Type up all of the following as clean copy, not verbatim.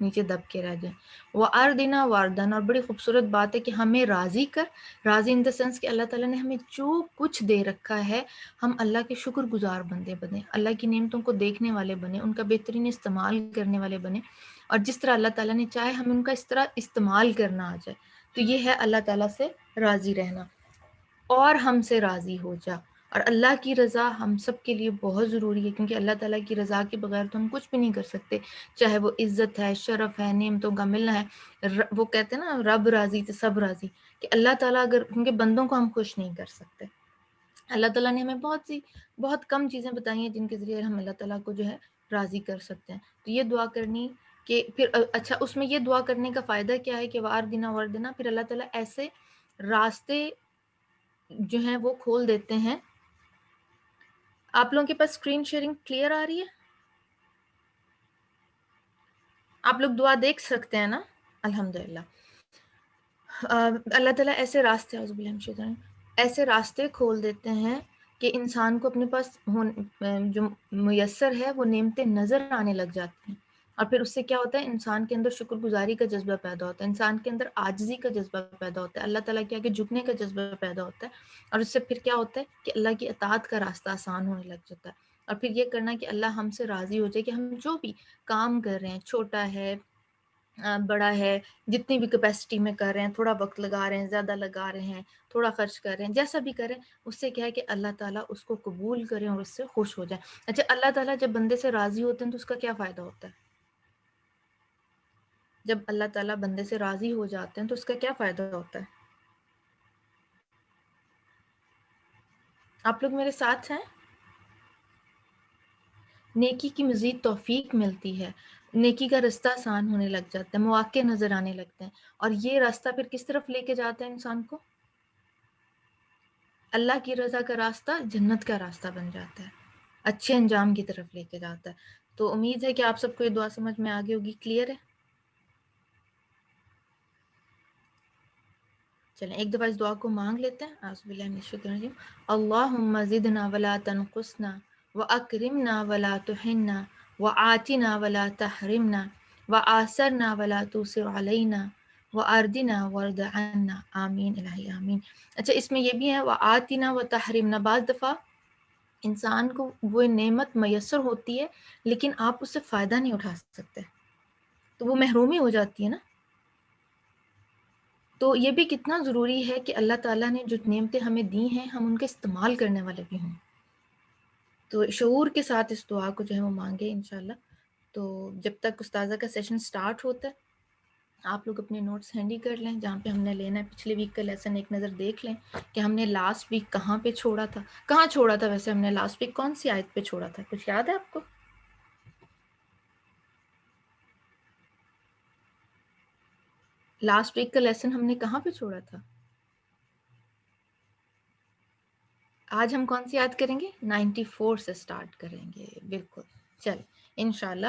نیچے دب کے رہ جائیں. وَأَرْضِنَا وَارْضًا، اور بڑی خوبصورت بات ہے کہ ہمیں راضی کر. راضی ان دا سینس کہ اللہ تعالیٰ نے ہمیں جو کچھ دے رکھا ہے ہم اللہ کے شکر گزار بندے بنے، اللہ کی نعمتوں کو دیکھنے والے بنے، ان کا بہترین استعمال کرنے والے بنے، اور جس طرح اللہ تعالیٰ نے چاہے ہمیں ان کا اس طرح استعمال کرنا آ جائے. تو یہ ہے اللہ تعالیٰ سے راضی رہنا. اور ہم سے راضی ہو جا. اور اللہ کی رضا ہم سب کے لیے بہت ضروری ہے، کیونکہ اللہ تعالیٰ کی رضا کے بغیر تو ہم کچھ بھی نہیں کر سکتے، چاہے وہ عزت ہے، شرف ہے، نعمتوں کا ملنا ہے. وہ کہتے ہیں نا رب راضی تو سب راضی، کہ اللہ تعالیٰ اگر، کیونکہ بندوں کو ہم خوش نہیں کر سکتے. اللہ تعالیٰ نے ہمیں بہت کم چیزیں بتائی ہیں جن کے ذریعے ہم اللہ تعالیٰ کو جو ہے راضی کر سکتے ہیں. تو یہ دعا کرنی کہ پھر اچھا اس میں یہ دعا کرنے کا فائدہ کیا ہے کہ واردنا وردنا، پھر اللہ تعالیٰ ایسے راستے جو ہیں وہ کھول دیتے ہیں. آپ لوگوں کے پاس اسکرین شیئرنگ کلیئر آ رہی ہے؟ آپ لوگ دعا دیکھ سکتے ہیں نا؟ الحمدللہ. اللہ تعالیٰ ایسے راستے، اعوذ باللہ من الشیطان الرجیم، ایسے راستے کھول دیتے ہیں کہ انسان کو اپنے پاس جو میسر ہے وہ نعمتیں نظر آنے لگ جاتی ہیں. اور پھر اس سے کیا ہوتا ہے، انسان کے اندر شکر گزاری کا جذبہ پیدا ہوتا ہے، انسان کے اندر عاجزی کا جذبہ پیدا ہوتا ہے، اللہ تعالیٰ کے آگے جھکنے کا جذبہ پیدا ہوتا ہے. اور اس سے پھر کیا ہوتا ہے کہ اللہ کی اطاعت کا راستہ آسان ہونے لگ جاتا ہے. اور پھر یہ کرنا کہ اللہ ہم سے راضی ہو جائے کہ ہم جو بھی کام کر رہے ہیں، چھوٹا ہے بڑا ہے، جتنی بھی کیپیسٹی میں کر رہے ہیں، تھوڑا وقت لگا رہے ہیں، زیادہ لگا رہے ہیں، تھوڑا خرچ کر رہے ہیں، جیسا بھی کریں، اس سے کیا ہے کہ اللہ تعالیٰ اس کو قبول کریں اور اس سے خوش ہو جائیں. اچھا، اللہ تعالیٰ جب بندے سے راضی ہوتے ہیں تو اس کا کیا فائدہ ہوتا ہے؟ جب اللہ تعالیٰ بندے سے راضی ہو جاتے ہیں تو اس کا کیا فائدہ ہوتا ہے؟ آپ لوگ میرے ساتھ ہیں؟ نیکی کی مزید توفیق ملتی ہے، نیکی کا رستہ آسان ہونے لگ جاتا ہے، مواقع نظر آنے لگتے ہیں. اور یہ راستہ پھر کس طرف لے کے جاتا ہے انسان کو؟ اللہ کی رضا کا راستہ جنت کا راستہ بن جاتا ہے، اچھے انجام کی طرف لے کے جاتا ہے. تو امید ہے کہ آپ سب کو یہ دعا سمجھ میں آگے ہوگی، کلیئر ہے؟ چلیں ایک دفعہ اس دعا کو مانگ لیتے ہیں. اعوذ باللہ من الشیطان الرجیم. اللہم زدنا ولا تنقصنا واکرمنا ولا تہنا وآتنا ولا تحرمنا وآثرنا ولا تؤثر علینا وأرضنا وارض عنا، آمین الہی آمین. اچھا اس میں یہ بھی ہے وآتنا وتحرمنا، بعض دفعہ انسان کو وہ نعمت میسر ہوتی ہے لیکن آپ اس سے فائدہ نہیں اٹھا سکتے، تو وہ محرومی ہو جاتی ہے نا. تو یہ بھی کتنا ضروری ہے کہ اللہ تعالیٰ نے جو نعمتیں ہمیں دی ہیں ہم ان کے استعمال کرنے والے بھی ہوں. تو شعور کے ساتھ اس دعا کو جو ہے وہ مانگے انشاءاللہ. تو جب تک استاذہ کا سیشن سٹارٹ ہوتا ہے آپ لوگ اپنے نوٹس ہینڈی کر لیں، جہاں پہ ہم نے لینا ہے پچھلے ویک کا لیسن ایک نظر دیکھ لیں کہ ہم نے لاسٹ ویک کہاں پہ چھوڑا تھا. کہاں چھوڑا تھا ویسے ہم نے لاسٹ ویک؟ کون سی آیت پہ چھوڑا تھا؟ کچھ یاد ہے آپ کو؟ لاسٹ ویک کا لیسن ہم نے کہاں پہ چھوڑا تھا؟ آج ہم کون سی یاد کریں گے؟ 94 سے سٹارٹ کریں گے. بالکل. چل انشاءاللہ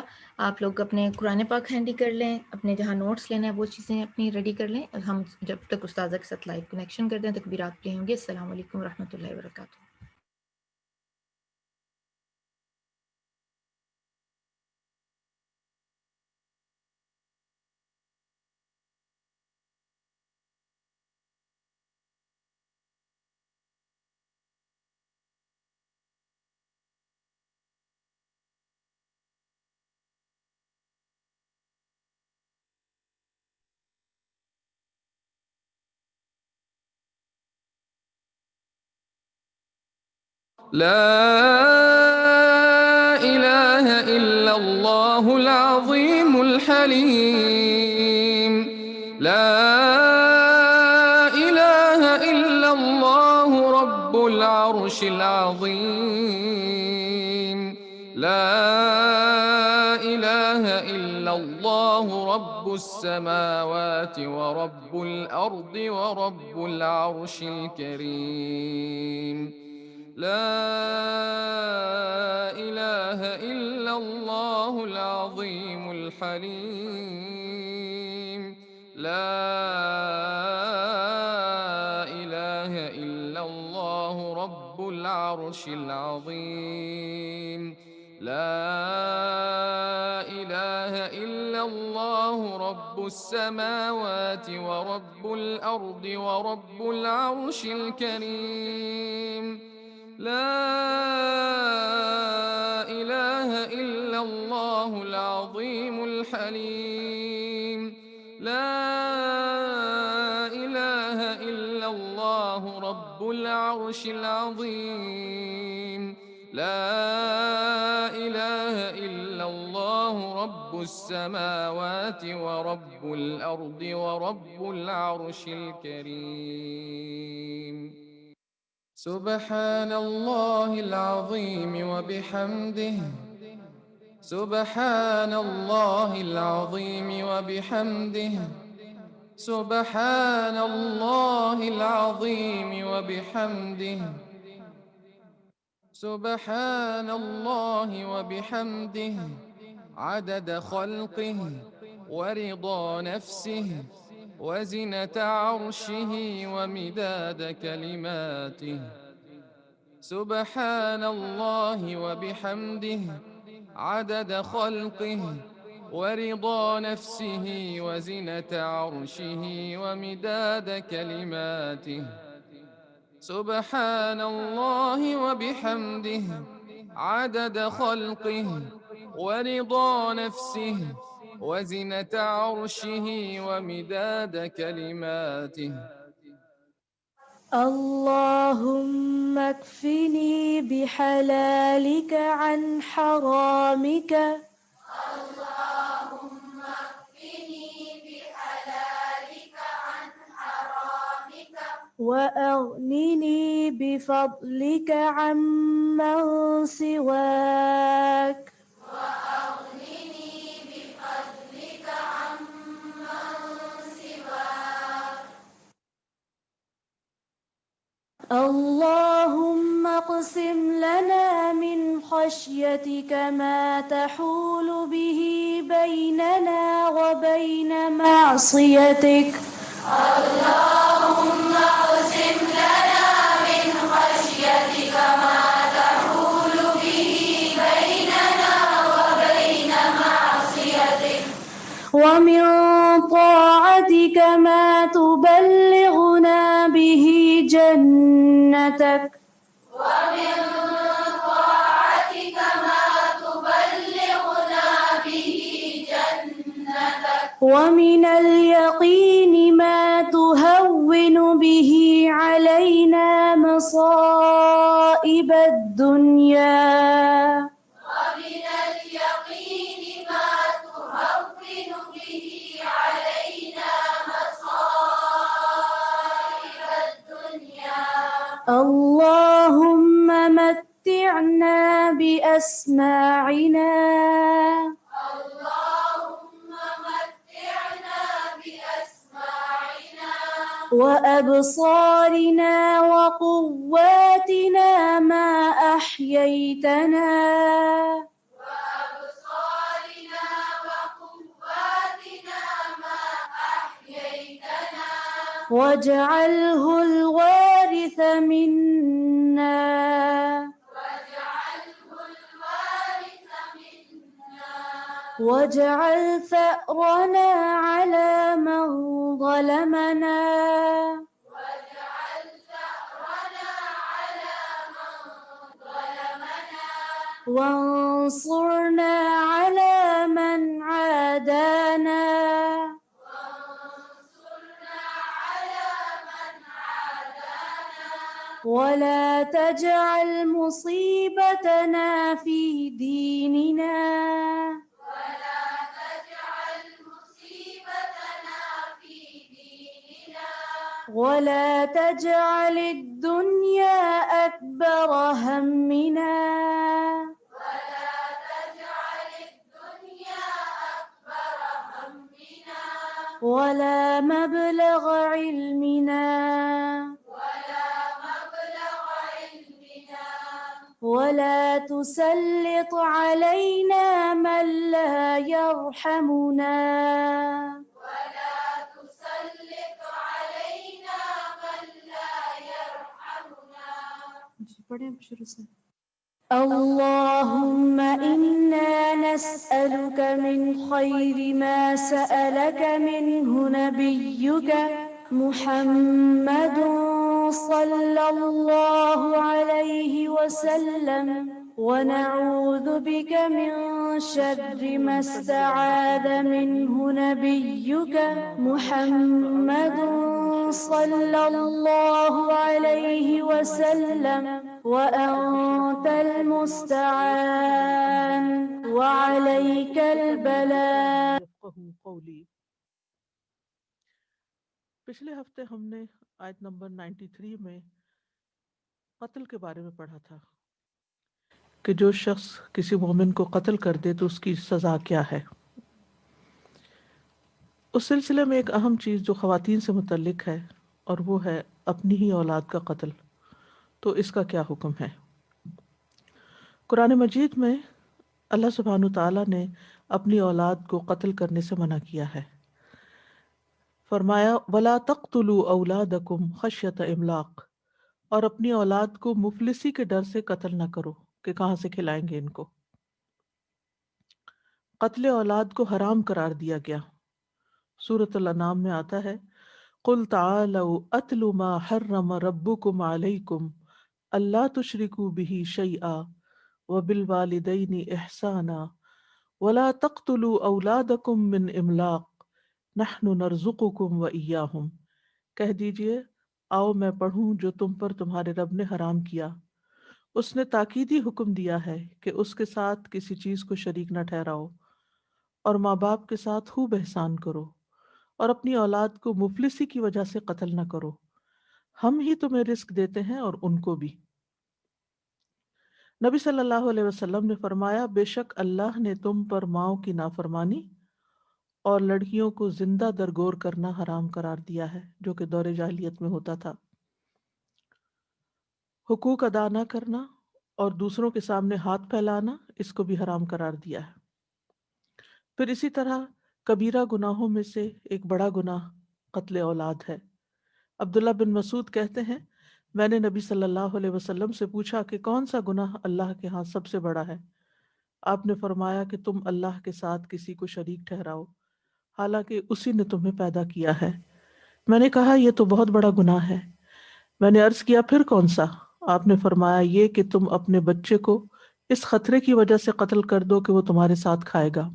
آپ لوگ اپنے قرآن پاک ہینڈی کر لیں، اپنے جہاں نوٹس لینا ہے وہ چیزیں اپنی ریڈی کر لیں. ہم جب تک استاذہ کے ساتھ لائیو کنیکشن کر دیں تکبیرات پڑھیں گے. السلام علیکم ورحمۃ اللہ وبرکاتہ. لا إله إلا الله العظيم الحليم. لا إله إلا الله رب العرش العظيم. لا إله إلا الله رب السماوات ورب الأرض ورب العرش الكريم. لا إله إلا الله العظيم الحليم. لا إله إلا الله رب العرش العظيم. لا إله إلا الله ورب السماوات ورب الأرض ورب العرش الكريم. لا إله إلا الله العظيم الحليم. لا إله إلا الله رب العرش العظيم. لا إله إلا الله رب السماوات ورب الأرض ورب العرش الكريم. سبحان الله العظيم وبحمده. سبحان الله العظيم وبحمده. سبحان الله العظيم وبحمده. سبحان الله وبحمده عدد خلقه ورضا نفسه وزنة عرشه ومداد كلماته. سبحان الله وبحمده عدد خلقه ورضا نفسه وزنة عرشه ومداد كلماته. سبحان الله وبحمده عدد خلقه ورضا نفسه وزنة عرشه ومداد كلماته. اللهم اكفني بحلالك عن حرامك. اللهم اكفني بحلالك عن حرامك وأغنني بفضلك عمن سواك. وأغنني بفضلك عمن سواك. اللهم اقسم لنا من خشيتك ما تحول به بيننا وبين معصيتك. اللهم اقسم لنا من خشيتك ما تحول به بيننا وبين معصيتك. ومن طاعتك ما تبلغنا به جنتك. ومن طاعتك ما تبلغنا به جنتك. ومن اليقين ما تهون به علينا مصائب الدنيا. ومن اليقين ما تهون به علينا مصائب الدنيا. اللهم متعنا بأسماعنا اللهم متعنا بأسماعنا وأبصارنا وقواتنا ما أحييتنا وأبصارنا وقواتنا ما أحييتنا واجعله الوارث منا واجعله الوارث منا واجعل ثأرنا على من ظلمنا واجعل ثأرنا على من ظلمنا وانصرنا على من عادانا وانصرنا على من عادانا ولا تجعل مصيبتنا في ديننا ولا تجعل مصيبتنا في ديننا ولا تجعل الدنيا أكبر همنا ولا تجعل الدنيا أكبر همنا ولا مبلغ علمنا ولا مبلغ علمنا ولا تسلط علينا من لا يرحمنا ولا تسلط علينا من لا يرحمنا. اللهم إنا نسألك من خير ما سألك منه نبيك محمد صلى الله عليه وسلم ونعوذ بك من شر ما استعاذ منه نبيك محمد صلى الله عليه وسلم وأنت المستعان وعليك البلاء. یفقہوا قولی۔ پچھلے ہفتے ہم نے آیت نمبر 93 میں قتل کے بارے میں پڑھا تھا کہ جو شخص کسی مومن کو قتل کر دے تو اس کی سزا کیا ہے۔ اس سلسلے میں ایک اہم چیز جو خواتین سے متعلق ہے اور وہ ہے اپنی ہی اولاد کا قتل، تو اس کا کیا حکم ہے۔ قرآن مجید میں اللہ سبحانہ تعالیٰ نے اپنی اولاد کو قتل کرنے سے منع کیا ہے۔ فرمایا وَلَا تَقْتُلُوا أَوْلَادَكُمْ خَشْيَةَ إِمْلَاقٍ، اور اپنی اولاد کو مفلسی کے ڈر سے قتل نہ کرو کہ کہاں سے کھلائیں گے ان کو۔ قتل اولاد کو حرام قرار دیا گیا۔ سورۃ الانعام میں آتا ہے قُلْ تَعَالَوْا أَتْلُ مَا حَرَّمَ رَبُّكُمْ عَلَيْكُمْ أَلَّا تُشْرِكُوا بِهِ شَيْئًا وَبِالْوَالِدَيْنِ إِحْسَانًا وَلَا تَقْتُلُوا أَوْلَادَكُمْ مِنْ إِمْلَاقٍ نَحْنُ نَرْزُقُكُمْ وَإِيَّاهُمْ، کہہ دیجئے آؤ میں پڑھوں جو تم پر تمہارے رب نے حرام کیا۔ اس نے تاکیدی حکم دیا ہے کہ اس کے ساتھ کسی چیز کو شریک نہ ٹھہراؤ، اور ماں باپ کے ساتھ خوب احسان کرو، اور اپنی اولاد کو مفلسی کی وجہ سے قتل نہ کرو، ہم ہی تمہیں رزق دیتے ہیں اور ان کو بھی۔ نبی صلی اللہ علیہ وسلم نے فرمایا بے شک اللہ نے تم پر ماؤں کی نافرمانی اور لڑکیوں کو زندہ درگور کرنا حرام قرار دیا ہے، جو کہ دور جاہلیت میں ہوتا تھا۔ حقوق ادا نہ کرنا اور دوسروں کے سامنے ہاتھ پھیلانا، اس کو بھی حرام قرار دیا ہے۔ پھر اسی طرح کبیرہ گناہوں میں سے ایک بڑا گناہ قتل اولاد ہے۔ عبداللہ بن مسعود کہتے ہیں میں نے نبی صلی اللہ علیہ وسلم سے پوچھا کہ کون سا گناہ اللہ کے ہاں سب سے بڑا ہے؟ آپ نے فرمایا کہ تم اللہ کے ساتھ کسی کو شریک ٹھہراؤ حالانکہ اسی نے تمہیں پیدا کیا ہے۔ میں نے کہا یہ تو بہت بڑا گناہ ہے۔ میں نے عرض کیا پھر کون سا؟ آپ نے فرمایا یہ کہ تم اپنے بچے کو اس خطرے کی وجہ سے قتل کر دو کہ وہ تمہارے ساتھ کھائے گا۔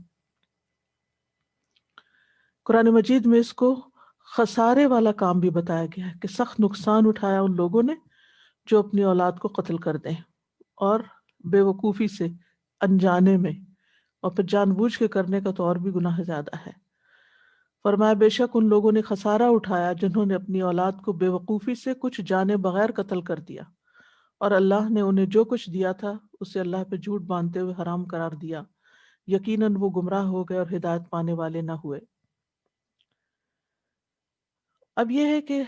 قرآن مجید میں اس کو خسارے والا کام بھی بتایا گیا ہے کہ سخت نقصان اٹھایا ان لوگوں نے جو اپنی اولاد کو قتل کر دیں، اور بے وقوفی سے، انجانے میں، اور پھر جان بوجھ کے کرنے کا تو اور بھی گناہ زیادہ ہے۔ فرمایا بے شک ان لوگوں نے خسارہ اٹھایا جنہوں نے اپنی اولاد کو بے وقوفی سے کچھ جانے بغیر قتل کر دیا، اور اللہ نے انہیں جو کچھ دیا تھا اسے اللہ پہ جھوٹ باندھتے ہوئے حرام قرار دیا، یقیناً وہ گمراہ ہو گئے اور ہدایت پانے والے نہ ہوئے۔ اب یہ ہے کہ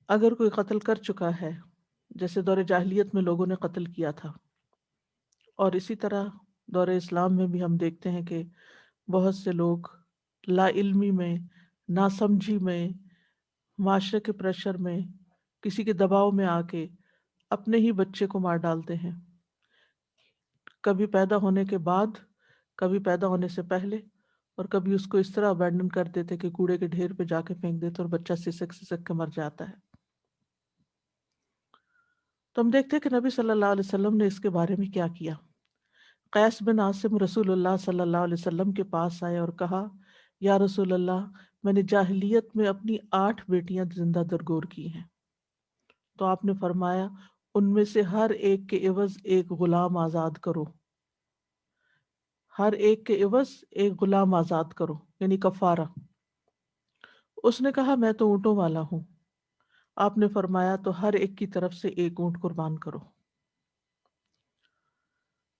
اگر کوئی قتل کر چکا ہے، جیسے دور جاہلیت میں لوگوں نے قتل کیا تھا، اور اسی طرح دور اسلام میں بھی ہم دیکھتے ہیں کہ بہت سے لوگ لا علمی میں، ناسمجھی میں، معاشرے کے پریشر میں، کسی کے دباؤ میں آ کے اپنے ہی بچے کو مار ڈالتے ہیں، کبھی پیدا ہونے کے بعد، کبھی پیدا ہونے سے پہلے، اور کبھی اس کو اس طرح ابینڈن کر دیتے کہ کوڑے کے ڈھیر پہ جا کے پھینک دیتے اور بچہ سسک سسک کے مر جاتا ہے۔ تو ہم دیکھتے ہیں کہ نبی صلی اللہ علیہ وسلم نے اس کے بارے میں کیا کیا۔ قیس بن عاصم رسول اللہ صلی اللہ علیہ وسلم کے پاس آئے اور کہا یا رسول اللہ میں نے جاہلیت میں اپنی 8 بیٹیاں زندہ درگور کی ہیں۔ تو آپ نے فرمایا ان میں سے ہر ایک کے عوض ایک غلام آزاد کرو، ہر ایک کے عوض ایک غلام آزاد کرو، یعنی کفارہ۔ اس نے کہا میں تو اونٹوں والا ہوں۔ آپ نے فرمایا تو ہر ایک کی طرف سے ایک اونٹ قربان کرو۔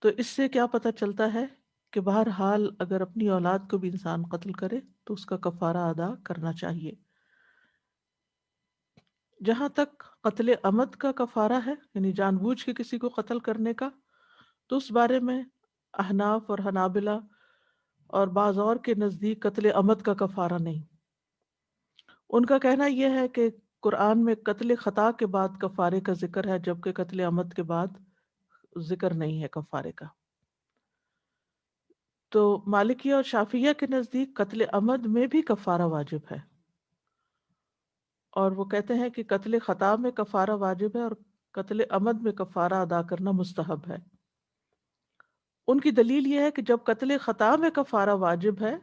تو اس سے کیا پتہ چلتا ہے کہ بہرحال اگر اپنی اولاد کو بھی انسان قتل کرے تو اس کا کفارہ ادا کرنا چاہیے۔ جہاں تک قتل عمد کا کفارہ ہے، یعنی جان بوجھ کے کسی کو قتل کرنے کا، تو اس بارے میں احناف اور حنابلہ اور بعض اور کے نزدیک قتل عمد کا کفارہ نہیں۔ ان کا کہنا یہ ہے کہ قرآن میں قتل خطا کے بعد کفارے کا ذکر ہے، جبکہ قتل عمد کے بعد ذکر نہیں ہے کفارے کا۔ تو مالکیہ اور شافیہ کے نزدیک قتل عمد میں بھی کفارہ واجب ہے، اور وہ کہتے ہیں کہ قتل خطا میں کفارہ واجب ہے اور قتل عمد میں کفارہ ادا کرنا مستحب ہے۔ ان کی دلیل یہ ہے کہ جب قتل خطا میں کفارہ واجب ہے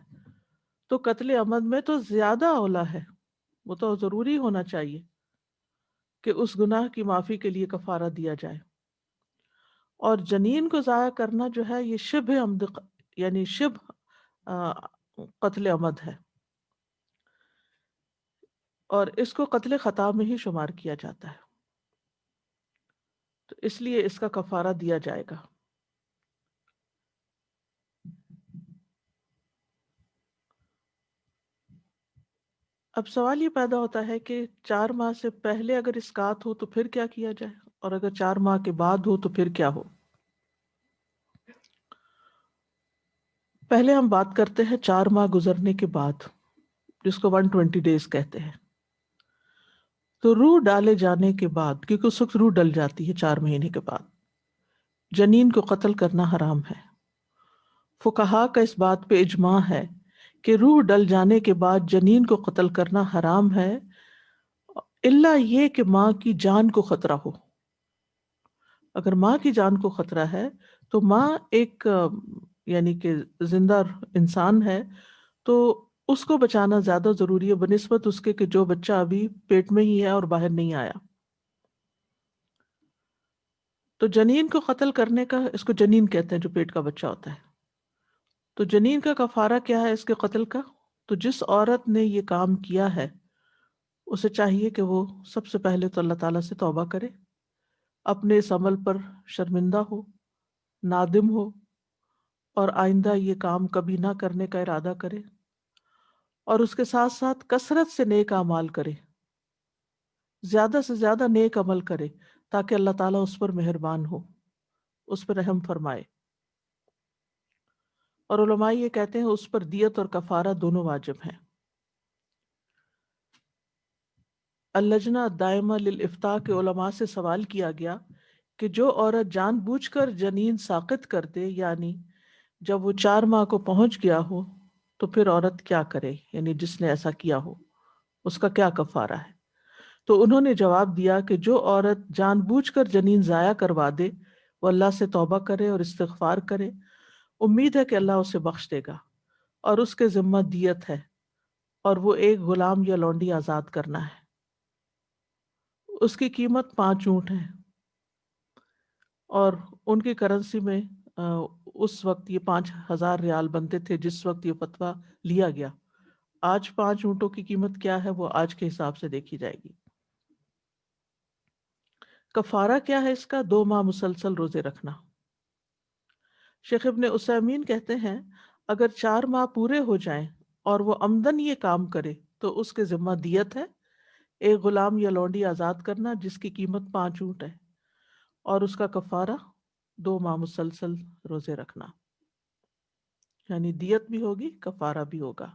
تو قتل عمد میں تو زیادہ اولا ہے، وہ تو ضروری ہونا چاہیے کہ اس گناہ کی معافی کے لیے کفارہ دیا جائے۔ اور جنین کو ضائع کرنا جو ہے یہ شبہ عمد، یعنی شبہ قتل عمد ہے، اور اس کو قتل خطا میں ہی شمار کیا جاتا ہے، تو اس لیے اس کا کفارہ دیا جائے گا۔ اب سوال یہ پیدا ہوتا ہے کہ 4 ماہ سے پہلے اگر اسقاط ہو تو پھر کیا کیا جائے، اور اگر 4 ماہ کے بعد ہو تو پھر کیا ہو۔ پہلے ہم بات کرتے ہیں 4 ماہ گزرنے کے بعد، جس کو 120 ڈیز کہتے ہیں۔ تو روح ڈالے جانے کے بعد، کیونکہ اس وقت روح ڈل جاتی ہے 4 مہینے کے بعد، جنین کو قتل کرنا حرام ہے۔ فقہا کا اس بات پہ اجماع ہے کہ روح ڈل جانے کے بعد جنین کو قتل کرنا حرام ہے، الا یہ کہ ماں کی جان کو خطرہ ہو۔ اگر ماں کی جان کو خطرہ ہے تو ماں ایک یعنی کہ زندہ انسان ہے، تو اس کو بچانا زیادہ ضروری ہے بنسبت اس کے کہ جو بچہ ابھی پیٹ میں ہی ہے اور باہر نہیں آیا۔ تو جنین کو قتل کرنے کا، اس کو جنین کہتے ہیں جو پیٹ کا بچہ ہوتا ہے، تو جنین کا کفارہ کیا ہے اس کے قتل کا؟ تو جس عورت نے یہ کام کیا ہے اسے چاہیے کہ وہ سب سے پہلے تو اللہ تعالیٰ سے توبہ کرے، اپنے اس عمل پر شرمندہ ہو، نادم ہو، اور آئندہ یہ کام کبھی نہ کرنے کا ارادہ کرے، اور اس کے ساتھ ساتھ کثرت سے نیک اعمال کرے، زیادہ سے زیادہ نیک عمل کرے تاکہ اللہ تعالیٰ اس پر مہربان ہو، اس پر رحم فرمائے۔ اور علماء یہ کہتے ہیں اس پر دیت اور کفارہ دونوں واجب ہیں۔ اللجنہ الدائمہ للافتاء کے علماء سے سوال کیا گیا کہ جو عورت جان بوجھ کر جنین ساقط کر دے، یعنی جب وہ 4 ماہ کو پہنچ گیا ہو تو پھر عورت کیا کرے، یعنی جس نے ایسا کیا ہو اس کا کیا کفارہ ہے؟ تو انہوں نے جواب دیا کہ جو عورت جان بوجھ کر جنین ضائع کروا دے وہ اللہ سے توبہ کرے اور استغفار کرے، امید ہے کہ اللہ اسے بخش دے گا، اور اس کے ذمہ دیت ہے، اور وہ ایک غلام یا لونڈی آزاد کرنا ہے۔ اس کی قیمت 5 اونٹ ہے، اور ان کی کرنسی میں اس وقت یہ 5,000 ریال بنتے تھے جس وقت یہ فتویٰ لیا گیا۔ آج 5 اونٹوں کی قیمت کیا ہے وہ آج کے حساب سے دیکھی جائے گی۔ کفارہ کیا ہے اس کا؟ 2 ماہ مسلسل روزے رکھنا۔ شیخ ابن عثیمین کہتے ہیں اگر 4 ماہ پورے ہو جائیں اور وہ عمدن یہ کام کرے تو اس کے ذمہ دیت ہے، ایک غلام یا لونڈی آزاد کرنا جس کی قیمت 5 اونٹ ہے، اور اس کا کفارہ 2 ماہ مسلسل روزے رکھنا، یعنی دیت بھی ہوگی کفارہ بھی ہوگا۔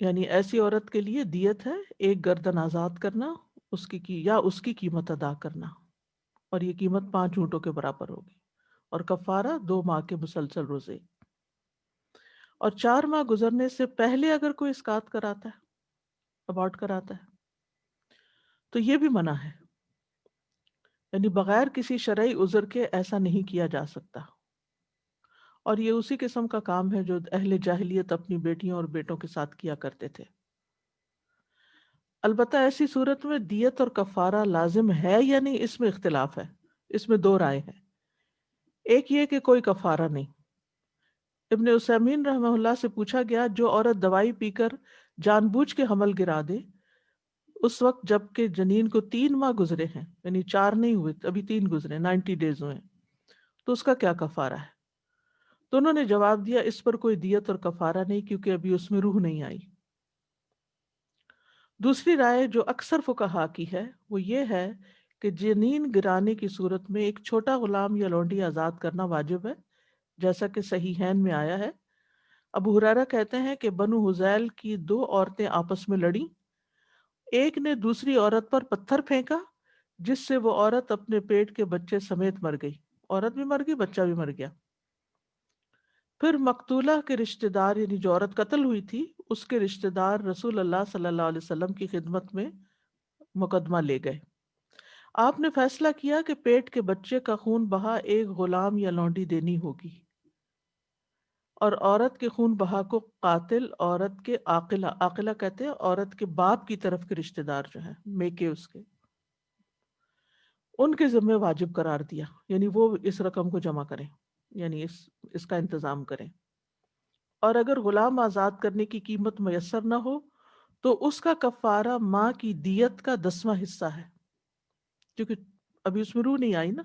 یعنی ایسی عورت کے لیے دیت ہے ایک گردن آزاد کرنا، اس کی قیمت ادا کرنا، اور یہ قیمت 5 اونٹوں کے برابر ہوگی، اور کفارہ 2 ماہ کے مسلسل روزے۔ اور 4 ماہ گزرنے سے پہلے اگر کوئی اسقاط کراتا ہے، ابارٹ کراتا ہے، تو یہ بھی منع ہے، یعنی بغیر کسی شرعی عذر کے ایسا نہیں کیا جا سکتا، اور یہ اسی قسم کا کام ہے جو اہل جاہلیت اپنی بیٹیوں اور بیٹوں کے ساتھ کیا کرتے تھے۔ البتہ ایسی صورت میں دیت اور کفارہ لازم ہے یا نہیں، اس میں اختلاف ہے، اس میں 2 رائے ہیں۔ ایک یہ کہ کوئی کفارہ نہیں۔ ابن عثیمین رحمہ اللہ سے پوچھا گیا جو عورت دوائی پی کر جان بوجھ کے حمل گرا دے اس وقت جب کہ جنین کو 3 ماہ گزرے ہیں، یعنی 4 نہیں ہوئے، ابھی 3 گزرے، 90 ڈیز ہوئے، تو اس کا کیا کفارہ ہے؟ تو انہوں نے جواب دیا اس پر کوئی دیت اور کفارہ نہیں، کیونکہ ابھی اس میں روح نہیں آئی۔ دوسری رائے جو اکثر فقہا کی ہے وہ یہ ہے کہ جنین گرانے کی صورت میں ایک چھوٹا غلام یا لونڈی آزاد کرنا واجب ہے، جیسا کہ صحیحین میں آیا ہے۔ ابو ہریرہ کہتے ہیں کہ بنو حذیل کی 2 عورتیں آپس میں لڑیں، ایک نے دوسری عورت پر پتھر پھینکا جس سے وہ عورت اپنے پیٹ کے بچے سمیت مر گئی، عورت بھی مر گئی، بچہ بھی مر گیا۔ پھر مقتولہ کے رشتہ دار، یعنی جو عورت قتل ہوئی تھی، اس کے رشتہ دار رسول اللہ صلی اللہ علیہ وسلم کی خدمت میں مقدمہ لے گئے۔ آپ نے فیصلہ کیا کہ پیٹ کے بچے کا خون بہا ایک غلام یا لونڈی دینی ہوگی، اور عورت کے خون بہا کو قاتل عورت کے عاقلہ، عاقلہ کہتے ہیں عورت کے باپ کی طرف کے رشتہ دار جو ہیں، میکے اس کے، ان کے ذمہ واجب قرار دیا، یعنی وہ اس رقم کو جمع کریں، یعنی اس کا انتظام کریں۔ اور اگر غلام آزاد کرنے کی قیمت میسر نہ ہو تو اس کا کفارہ ماں کی دیت کا 10واں حصہ ہے، کیونکہ ابھی اس میں روح نہیں آئی نا۔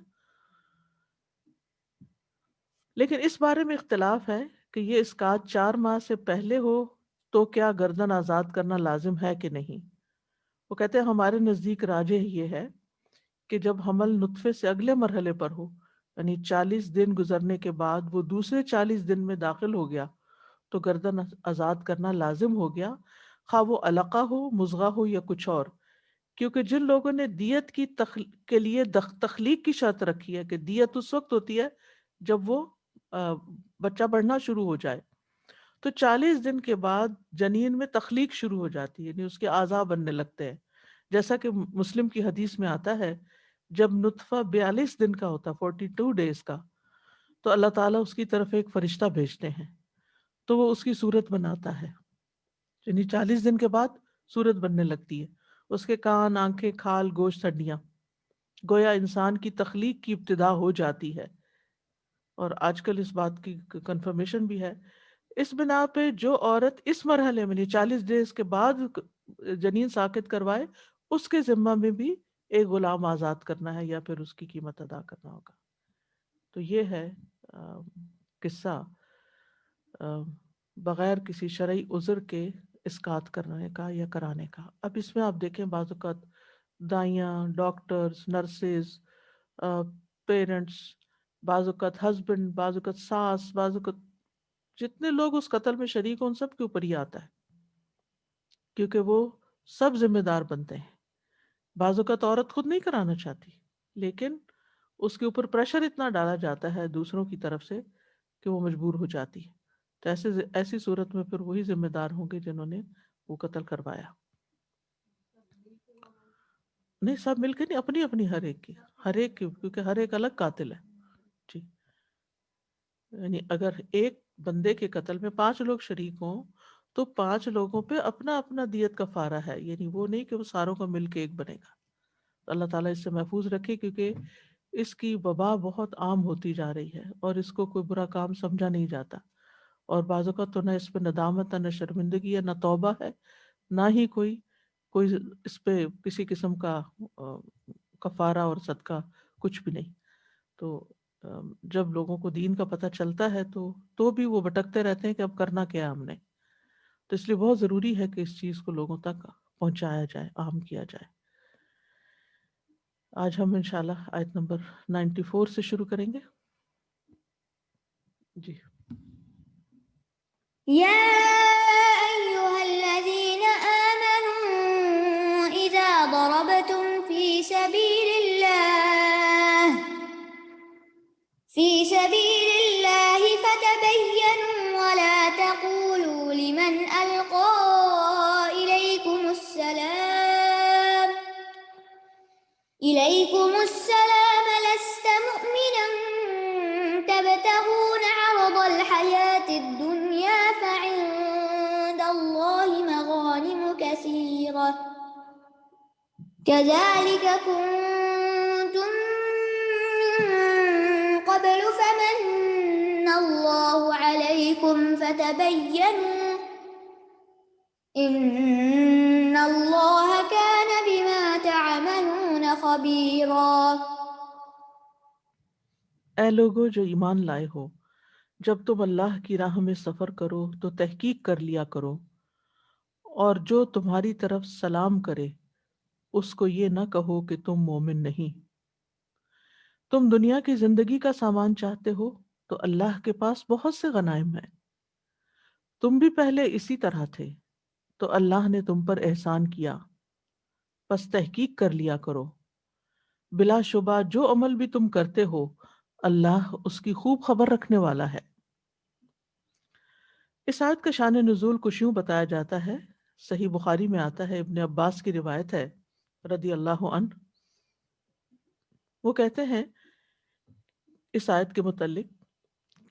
لیکن اس بارے میں اختلاف ہے کہ یہ اسقاط 4 ماہ سے پہلے ہو تو کیا گردن آزاد کرنا لازم ہے کہ نہیں۔ وہ کہتے ہیں ہمارے نزدیک راجح یہ ہے کہ جب حمل نطفے سے اگلے مرحلے پر ہو، یعنی 40 دن گزرنے کے بعد وہ دوسرے 40 دن میں داخل ہو گیا تو گردن آزاد کرنا لازم ہو گیا، خواہ وہ علقہ ہو، مضغہ ہو یا کچھ اور، کیونکہ جن لوگوں نے دیت کی کے لیے تخلیق کی شرط رکھی ہے کہ دیت اس وقت ہوتی ہے جب وہ بچہ بڑھنا شروع ہو جائے، تو 40 دن کے بعد جنین میں تخلیق شروع ہو جاتی ہے، یعنی اس کے اعضاء بننے لگتے ہیں، جیسا کہ مسلم کی حدیث میں آتا ہے جب نطفہ 42 دن کا ہوتا، 42 ڈیز کا، تو اللہ تعالیٰ اس کی طرف ایک فرشتہ بھیجتے ہیں تو وہ اس کی صورت بناتا ہے، یعنی 40 دن کے بعد صورت بننے لگتی ہے، اس کے کان، آنکھیں، کھال، گوشت، ہڈیاں، گویا انسان کی تخلیق کی ابتدا ہو جاتی ہے۔ اور آج کل اس بات کی کنفرمیشن بھی ہے۔ اس بنا پہ جو عورت اس مرحلے میں 40 ڈیز کے بعد جنین ساقط کروائے، اس کے ذمہ میں بھی ایک غلام آزاد کرنا ہے یا پھر اس کی قیمت ادا کرنا ہوگا۔ تو یہ ہے قصہ بغیر کسی شرعی عذر کے اسقاط کرنے کا یا کرانے کا۔ اب اس میں آپ دیکھیں بعض اوقات دائیاں، ڈاکٹرز، نرسز، پیرنٹس، بعض اوقات ہسبینڈ، بعض اوقات ساس، بعض اوقات جتنے لوگ اس قتل میں شریک ہوں ان سب کے اوپر ہی آتا ہے، کیونکہ وہ سب ذمہ دار بنتے ہیں۔ بعض اوقات عورت خود نہیں کرانا چاہتی، لیکن اس کے اوپر پریشر اتنا ڈالا جاتا ہے دوسروں کی طرف سے کہ وہ مجبور ہو جاتی ہے، تو ایسی صورت میں پھر وہی ذمہ دار ہوں گے جنہوں نے وہ قتل کروایا۔ نہیں، سب مل کے نہیں، اپنی اپنی ہر ایک کی، کیونکہ ہر ایک الگ قاتل ہے جی۔ یعنی اگر ایک بندے کے قتل میں 5 لوگ شریک ہوں تو 5 لوگوں پہ اپنا اپنا دیت کفارہ ہے، یعنی وہ نہیں کہ وہ ساروں کو مل کے ایک بنے گا۔ تو اللہ تعالیٰ اس سے محفوظ رکھے، کیونکہ اس کی وبا بہت عام ہوتی جا رہی ہے اور اس کو کوئی برا کام سمجھا نہیں جاتا، اور بعض اوقات تو نہ اس پہ ندامت ہے، نہ شرمندگی ہے، نہ توبہ ہے، نہ ہی کوئی اس پہ کسی قسم کا کفارہ اور صدقہ، کچھ بھی نہیں۔ تو جب لوگوں کو دین کا پتہ چلتا ہے تو بھی وہ بھٹکتے رہتے ہیں کہ اب کرنا کیا ہم نے۔ تو اس لیے بہت ضروری ہے کہ اس چیز کو لوگوں تک پہنچایا جائے، عام کیا جائے۔ آج ہم انشاءاللہ آیت نمبر 94 سے شروع کریں گے جی۔ يا أيها الذين آمنوا إذا ضربتم في سبيل الله فتبينوا ولا تقولوا لمن ألقى إليكم السلام لست مؤمنا تبتغون عرض الحياة الدنيا فعند الله مغانم كثيرة كذلك كنتم من قبل فمن الله عليكم فتبينوا إن الله كان بما تعملون خبيرا۔ اے لوگو جو ایمان لائے ہو، جب تم اللہ کی راہ میں سفر کرو تو تحقیق کر لیا کرو، اور جو تمہاری طرف سلام کرے اس کو یہ نہ کہو کہ تم مومن نہیں۔ تم دنیا کی زندگی کا سامان چاہتے ہو تو اللہ کے پاس بہت سے غنائم ہیں، تم بھی پہلے اسی طرح تھے تو اللہ نے تم پر احسان کیا، پس تحقیق کر لیا کرو، بلا شبہ جو عمل بھی تم کرتے ہو اللہ اس کی خوب خبر رکھنے والا ہے۔ اس آیت کا شان نزول کچھ یوں بتایا جاتا ہے، صحیح بخاری میں آتا ہے، ابن عباس کی روایت ہے رضی اللہ عنہ، وہ کہتے ہیں اس آیت کے متعلق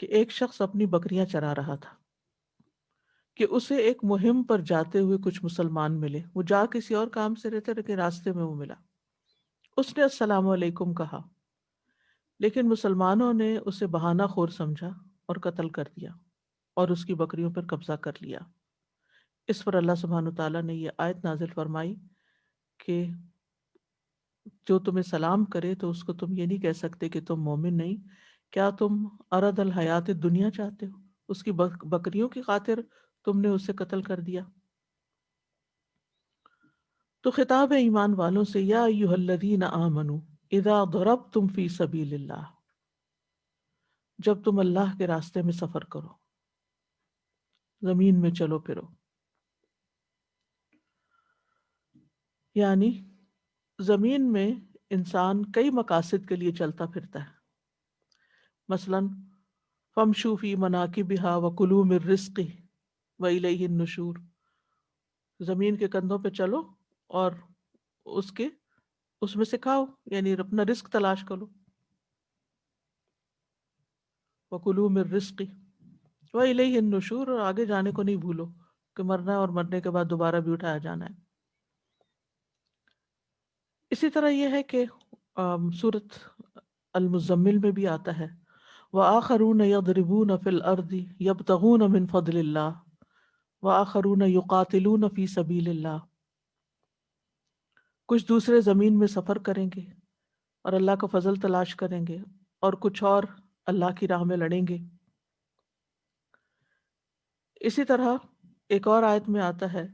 کہ ایک شخص اپنی بکریاں چرا رہا تھا کہ اسے ایک مہم پر جاتے ہوئے کچھ مسلمان ملے، وہ جا کسی اور کام سے رہتے لیکن راستے میں وہ ملا، اس نے السلام علیکم کہا، لیکن مسلمانوں نے اسے بہانہ خور سمجھا اور قتل کر دیا اور اس کی بکریوں پر قبضہ کر لیا۔ اس پر اللہ سبحانہ تعالیٰ نے یہ آیت نازل فرمائی کہ جو تمہیں سلام کرے تو اس کو تم یہ نہیں کہہ سکتے کہ تم مومن نہیں، کیا تم ارد الحیات دنیا چاہتے ہو؟ اس کی بکریوں کی خاطر تم نے اسے قتل کر دیا۔ تو خطاب ہے ایمان والوں سے، یا ایھا الذین آمنوا اذا ضربتم فی سبیل اللہ، جب تم اللہ کے راستے میں سفر کرو، زمین میں چلو پھرو، یعنی زمین میں انسان کئی مقاصد کے لیے چلتا پھرتا ہے، مثلاً فَامْشُوا فِي مَنَاكِبِهَا وَكُلُوا مِن رِّزْقِهِ وَإِلَيْهِ النُّشُورُ، زمین کے کندھوں پہ چلو اور اس میں سے کھاؤ، یعنی اپنا رزق تلاش کرو، وَكُلُوا مِن رِّزْقِهِ وَإِلَيْهِ النُّشُورُ، اور آگے جانے کو نہیں بھولو کہ مرنا ہے اور مرنے کے بعد دوبارہ بھی اٹھایا جانا ہے۔ اسی طرح یہ ہے کہ سورۃ المزمل میں بھی آتا ہے، وآخرون یضربون فی الارض یبتغون من فضل اللہ وآخرون یقاتلون فی سبیل اللہ، کچھ دوسرے زمین میں سفر کریں گے اور اللہ کا فضل تلاش کریں گے، اور کچھ اور اللہ کی راہ میں لڑیں گے۔ اسی طرح ایک اور آیت میں آتا ہے،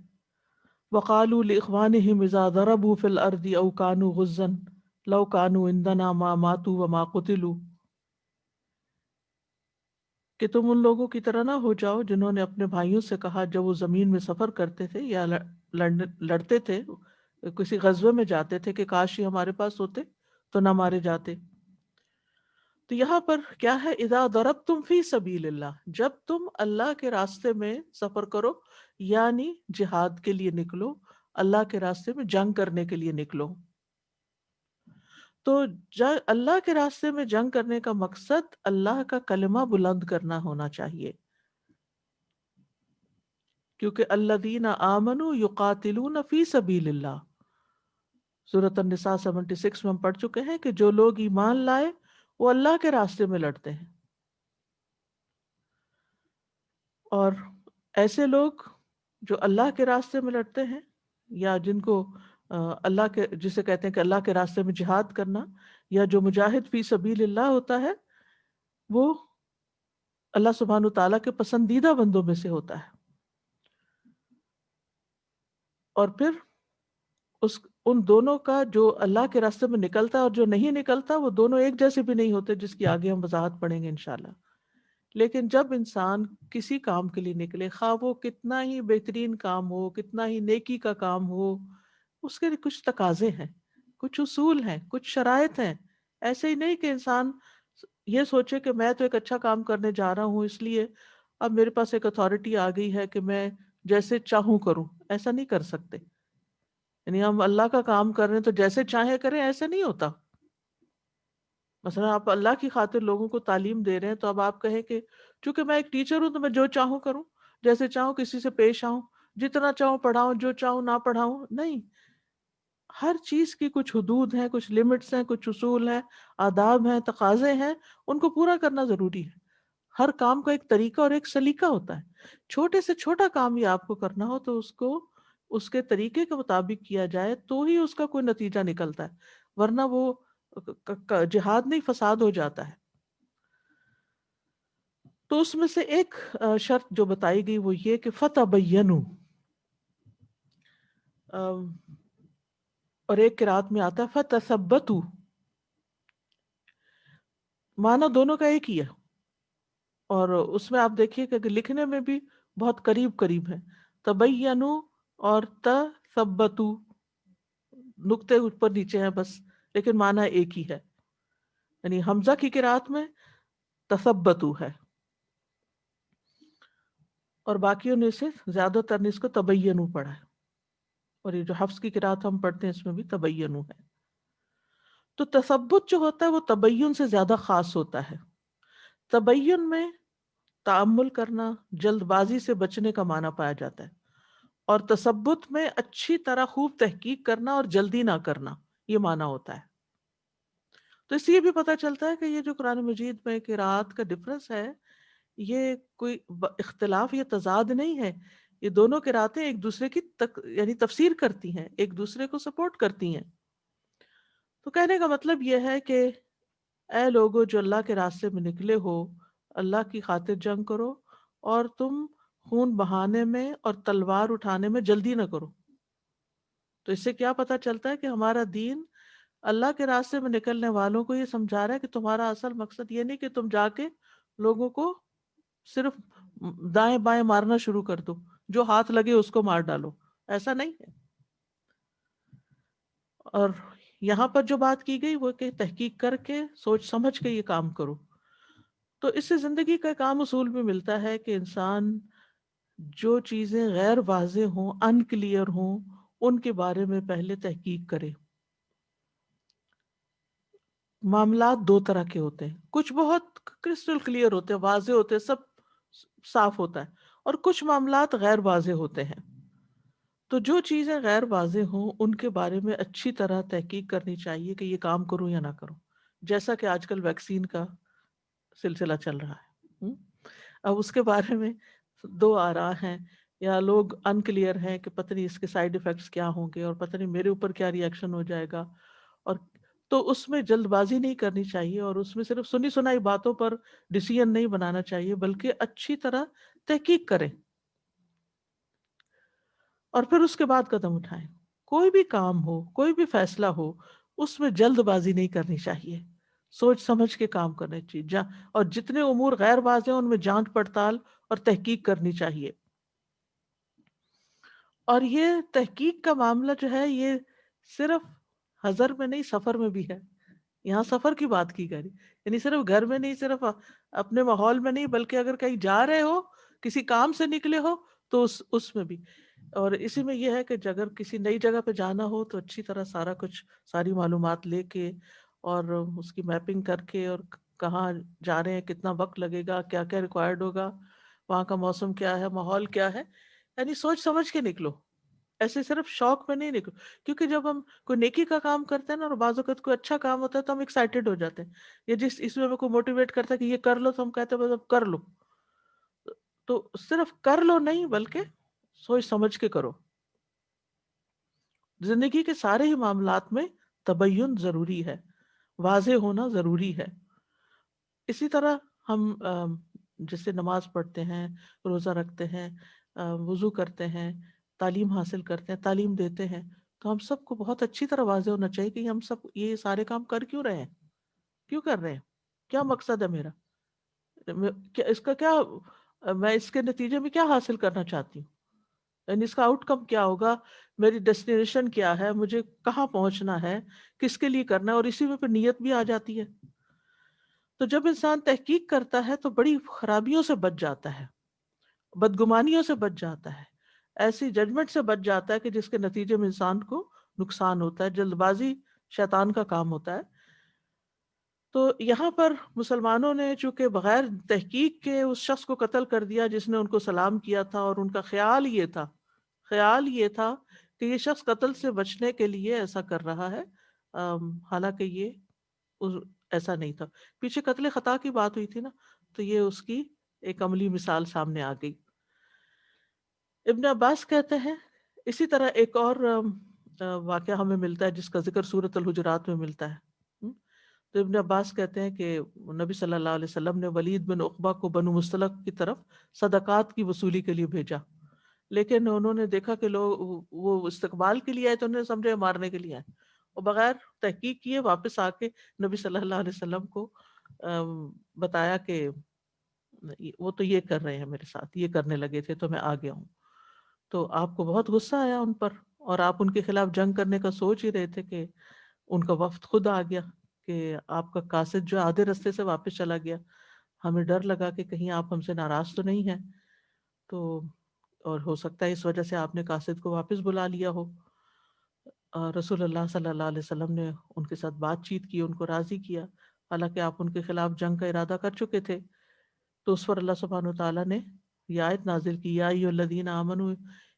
وقالوا لاخوانهم اذا ضربوا في الارض او كانوا غزا لو كانوا عندنا ما ماتوا وما قتلوا، کہ تم ان لوگوں کی طرح نہ ہو جاؤ جنہوں نے اپنے بھائیوں سے کہا جب وہ زمین میں سفر کرتے تھے یا لڑتے تھے، کسی غزوے میں جاتے تھے، کہ کاش یہ ہمارے پاس ہوتے تو نہ مارے جاتے۔ تو یہاں پر کیا ہے، اذا ضربتم فی سبیل اللہ، جب تم اللہ کے راستے میں سفر کرو، یعنی جہاد کے لیے نکلو، اللہ کے راستے میں جنگ کرنے کے لیے نکلو۔ تو اللہ کے راستے میں جنگ کرنے کا مقصد اللہ کا کلمہ بلند کرنا ہونا چاہیے، کیونکہ الذین آمنوا یقاتلون فی سبیل اللہ، سورۃ النساء 76 میں ہم پڑھ چکے ہیں کہ جو لوگ ایمان لائے وہ اللہ کے راستے میں لڑتے ہیں، اور ایسے لوگ جو اللہ کے راستے میں لڑتے ہیں، یا جن کو اللہ کے، جسے کہتے ہیں کہ اللہ کے راستے میں جہاد کرنا، یا جو مجاہد فی سبیل اللہ ہوتا ہے، وہ اللہ سبحانہ تعالیٰ کے پسندیدہ بندوں میں سے ہوتا ہے۔ اور پھر ان دونوں کا جو اللہ کے راستے میں نکلتا ہے اور جو نہیں نکلتا، وہ دونوں ایک جیسے بھی نہیں ہوتے، جس کی آگے ہم وضاحت پڑھیں گے انشاءاللہ۔ لیکن جب انسان کسی کام کے لیے نکلے، خواہ وہ کتنا ہی بہترین کام ہو، کتنا ہی نیکی کا کام ہو، اس کے لیے کچھ تقاضے ہیں، کچھ اصول ہیں، کچھ شرائط ہیں۔ ایسے ہی نہیں کہ انسان یہ سوچے کہ میں تو ایک اچھا کام کرنے جا رہا ہوں، اس لیے اب میرے پاس ایک اتھارٹی آ گئی ہے کہ میں جیسے چاہوں کروں۔ ایسا نہیں کر سکتے، یعنی ہم اللہ کا کام کر رہے ہیں تو جیسے چاہیں کریں، ایسا نہیں ہوتا۔ مثلا آپ اللہ کی خاطر لوگوں کو تعلیم دے رہے ہیں، تو اب آپ کہیں کہ چونکہ میں ایک ٹیچر ہوں تو میں جو چاہوں کروں، جیسے چاہوں کسی سے پیش آؤں، جتنا چاہوں پڑھاؤں، جو چاہوں نہ پڑھاؤں۔ نہیں، ہر چیز کی کچھ حدود ہیں، کچھ لمٹس ہیں، کچھ اصول ہیں، آداب ہیں، تقاضے ہیں، ان کو پورا کرنا ضروری ہے۔ ہر کام کا ایک طریقہ اور ایک سلیقہ ہوتا ہے۔ چھوٹے سے چھوٹا کام بھی آپ کو کرنا ہو تو اس کو اس کے طریقے کے مطابق کیا جائے تو ہی اس کا کوئی نتیجہ نکلتا ہے، ورنہ وہ جہاد نہیں، فساد ہو جاتا ہے۔ تو اس میں سے ایک شرط جو بتائی گئی وہ یہ کہ فتبینوا، اور ایک قرات میں آتا ہے فتثبتوا، معنی دونوں کا ایک ہی ہے، اور اس میں آپ دیکھیے کہ لکھنے میں بھی بہت قریب قریب ہے، تبینوا اور تثبتوا، نقطے اوپر نیچے ہیں بس، لیکن معنی ایک ہی ہے۔ یعنی حمزہ کی قرات میں تثبتو ہے، اور باقیوں نے اسے زیادہ تر نے اس کو تبینو پڑھا ہے، اور یہ جو حفظ کی قرات ہم پڑھتے ہیں اس میں بھی تبینو ہے۔ تو تثبت جو ہوتا ہے وہ تبین سے زیادہ خاص ہوتا ہے۔ تبین میں تأمل کرنا، جلد بازی سے بچنے کا معنی پایا جاتا ہے، اور تثبت میں اچھی طرح خوب تحقیق کرنا اور جلدی نہ کرنا، یہ معنی ہوتا ہے۔ تو اس لیے بھی پتہ چلتا ہے کہ یہ جو قرآن مجید میں قرات کا ڈفرنس ہے، یہ کوئی اختلاف یا تضاد نہیں ہے، یہ دونوں قراتیں ایک دوسرے کی یعنی تفسیر کرتی ہیں، ایک دوسرے کو سپورٹ کرتی ہیں۔ تو کہنے کا مطلب یہ ہے کہ اے لوگو جو اللہ کے راستے میں نکلے ہو، اللہ کی خاطر جنگ کرو، اور تم خون بہانے میں اور تلوار اٹھانے میں جلدی نہ کرو۔ تو اس سے کیا پتہ چلتا ہے کہ ہمارا دین اللہ کے راستے میں نکلنے والوں کو یہ سمجھا رہا ہے کہ تمہارا اصل مقصد یہ نہیں کہ تم جا کے لوگوں کو صرف دائیں بائیں مارنا شروع کر دو، جو ہاتھ لگے اس کو مار ڈالو، ایسا نہیں ہے۔ اور یہاں پر جو بات کی گئی وہ کہ تحقیق کر کے سوچ سمجھ کے یہ کام کرو۔ تو اس سے زندگی کا ایک عام اصول بھی ملتا ہے کہ انسان جو چیزیں غیر واضح ہوں، ان کلیئر ہوں، ان کے بارے میں پہلے تحقیق کرے۔ معاملات دو طرح کے ہوتے ہیں، کچھ بہت کرسٹل کلیئر ہوتے ہیں، واضح ہوتے ہیں، سب صاف ہوتا ہے، اور کچھ معاملات غیر واضح ہوتے ہیں۔ تو جو چیزیں غیر واضح ہوں ان کے بارے میں اچھی طرح تحقیق کرنی چاہیے کہ یہ کام کروں یا نہ کروں، جیسا کہ آج کل ویکسین کا سلسلہ چل رہا ہے۔ اب اس کے بارے میں دو آراء ہیں، یا لوگ انکلیئر ہیں کہ پتہ نہیں اس کے سائیڈ ایفیکٹس کیا ہوں گے، اور پتہ نہیں میرے اوپر کیا ری ایکشن ہو جائے گا، اور تو اس میں جلد بازی نہیں کرنی چاہیے، اور اس میں صرف سنی سنائی باتوں پر ڈیسیژن نہیں بنانا چاہیے، بلکہ اچھی طرح تحقیق کریں اور پھر اس کے بعد قدم اٹھائیں۔ کوئی بھی کام ہو، کوئی بھی فیصلہ ہو، اس میں جلد بازی نہیں کرنی چاہیے، سوچ سمجھ کے کام کرنے چاہیے، اور جتنے امور غیر واضح ہیں ان میں جانچ پڑتال اور تحقیق کرنی چاہیے۔ اور یہ تحقیق کا معاملہ جو ہے یہ صرف حضر میں نہیں، سفر میں بھی ہے۔ یہاں سفر کی بات کی گئی، یعنی صرف گھر میں نہیں، صرف اپنے ماحول میں نہیں، بلکہ اگر کہیں جا رہے ہو، کسی کام سے نکلے ہو، تو اس میں بھی۔ اور اسی میں یہ ہے کہ اگر کسی نئی جگہ پہ جانا ہو تو اچھی طرح سارا کچھ، ساری معلومات لے کے اور اس کی میپنگ کر کے، اور کہاں جا رہے ہیں، کتنا وقت لگے گا، کیا کیا ریکوائرڈ ہوگا، وہاں کا موسم کیا ہے، ماحول کیا ہے، یعنی سوچ سمجھ کے نکلو، ایسے صرف شوق میں نہیں نکلو۔ کیونکہ جب ہم کوئی نیکی کا کام کرتے ہیں نا، اور بعض اوقات کوئی اچھا کام ہوتا ہے تو ہم ایکسائٹیڈ ہو جاتے ہیں، یا جس اس میں کوئی موٹیویٹ کرتا ہے کہ یہ کر لو، تو ہم کہتے ہیں بس اب کر لو۔ تو صرف کر لو نہیں، بلکہ سوچ سمجھ کے کرو۔ زندگی کے سارے ہی معاملات میں تبین ضروری ہے، واضح ہونا ضروری ہے۔ اسی طرح ہم جیسے نماز پڑھتے ہیں، روزہ رکھتے ہیں، وضو کرتے ہیں، تعلیم حاصل کرتے ہیں، تعلیم دیتے ہیں، تو ہم سب کو بہت اچھی طرح واضح ہونا چاہیے کہ ہم سب یہ سارے کام کر کیوں رہے ہیں، کیوں کر رہے ہیں، کیا مقصد ہے میرا، اس کا کیا، میں اس کے نتیجے میں کیا حاصل کرنا چاہتی ہوں، یعنی اس کا آؤٹ کم کیا ہوگا، میری ڈیسٹینیشن کیا ہے، مجھے کہاں پہنچنا ہے، کس کے لیے کرنا ہے، اور اسی میں پھر نیت بھی آ جاتی ہے۔ تو جب انسان تحقیق کرتا ہے تو بڑی خرابیوں سے بچ جاتا ہے، بدگمانیوں سے بچ جاتا ہے، ایسی ججمنٹ سے بچ جاتا ہے کہ جس کے نتیجے میں انسان کو نقصان ہوتا ہے۔ جلد بازی شیطان کا کام ہوتا ہے۔ تو یہاں پر مسلمانوں نے چونکہ بغیر تحقیق کے اس شخص کو قتل کر دیا جس نے ان کو سلام کیا تھا، اور ان کا خیال یہ تھا کہ یہ شخص قتل سے بچنے کے لیے ایسا کر رہا ہے، حالانکہ یہ ایسا نہیں تھا۔ پیچھے قتل خطا کی بات ہوئی تھی نا، تو یہ اس کی ایک عملی مثال سامنے آ گئی۔ ابن عباس کہتے ہیں، اسی طرح ایک اور واقعہ ہمیں ملتا ہے جس کا ذکر سورۃ الحجرات میں ملتا ہے۔ تو ابن عباس کہتے ہیں کہ نبی صلی اللہ علیہ وسلم نے ولید بن عقبہ کو بنو مستلق کی طرف صدقات کی وصولی کے لیے بھیجا، لیکن انہوں نے دیکھا کہ لوگ وہ استقبال کے لیے آئے تو انہوں نے سمجھے مارنے کے لیے آئے، اور بغیر تحقیق کیے واپس آ کے نبی صلی اللہ علیہ وسلم کو بتایا کہ وہ تو یہ کر رہے ہیں میرے ساتھ، یہ کرنے لگے تھے تو میں آ گیا ہوں۔ تو آپ کو بہت غصہ آیا ان پر، اور آپ ان کے خلاف جنگ کرنے کا سوچ ہی رہے تھے کہ ان کا وفد خود آ گیا، کہ آپ کا قاصد جو آدھے رستے سے واپس چلا گیا۔ ہمیں ڈر لگا کہ کہیں آپ ہم سے ناراض تو نہیں ہیں، تو اور ہو سکتا ہے اس وجہ سے آپ نے قاصد کو واپس بلا لیا ہو۔ رسول اللہ صلی اللہ علیہ وسلم نے ان کے ساتھ بات چیت کی، ان کو راضی کیا، حالانکہ آپ ان کے خلاف جنگ کا ارادہ کر چکے تھے۔ تو اس پر اللہ سبحانہ وتعالیٰ نے یہ آیت نازل کی، یا ایھا الذین آمنوا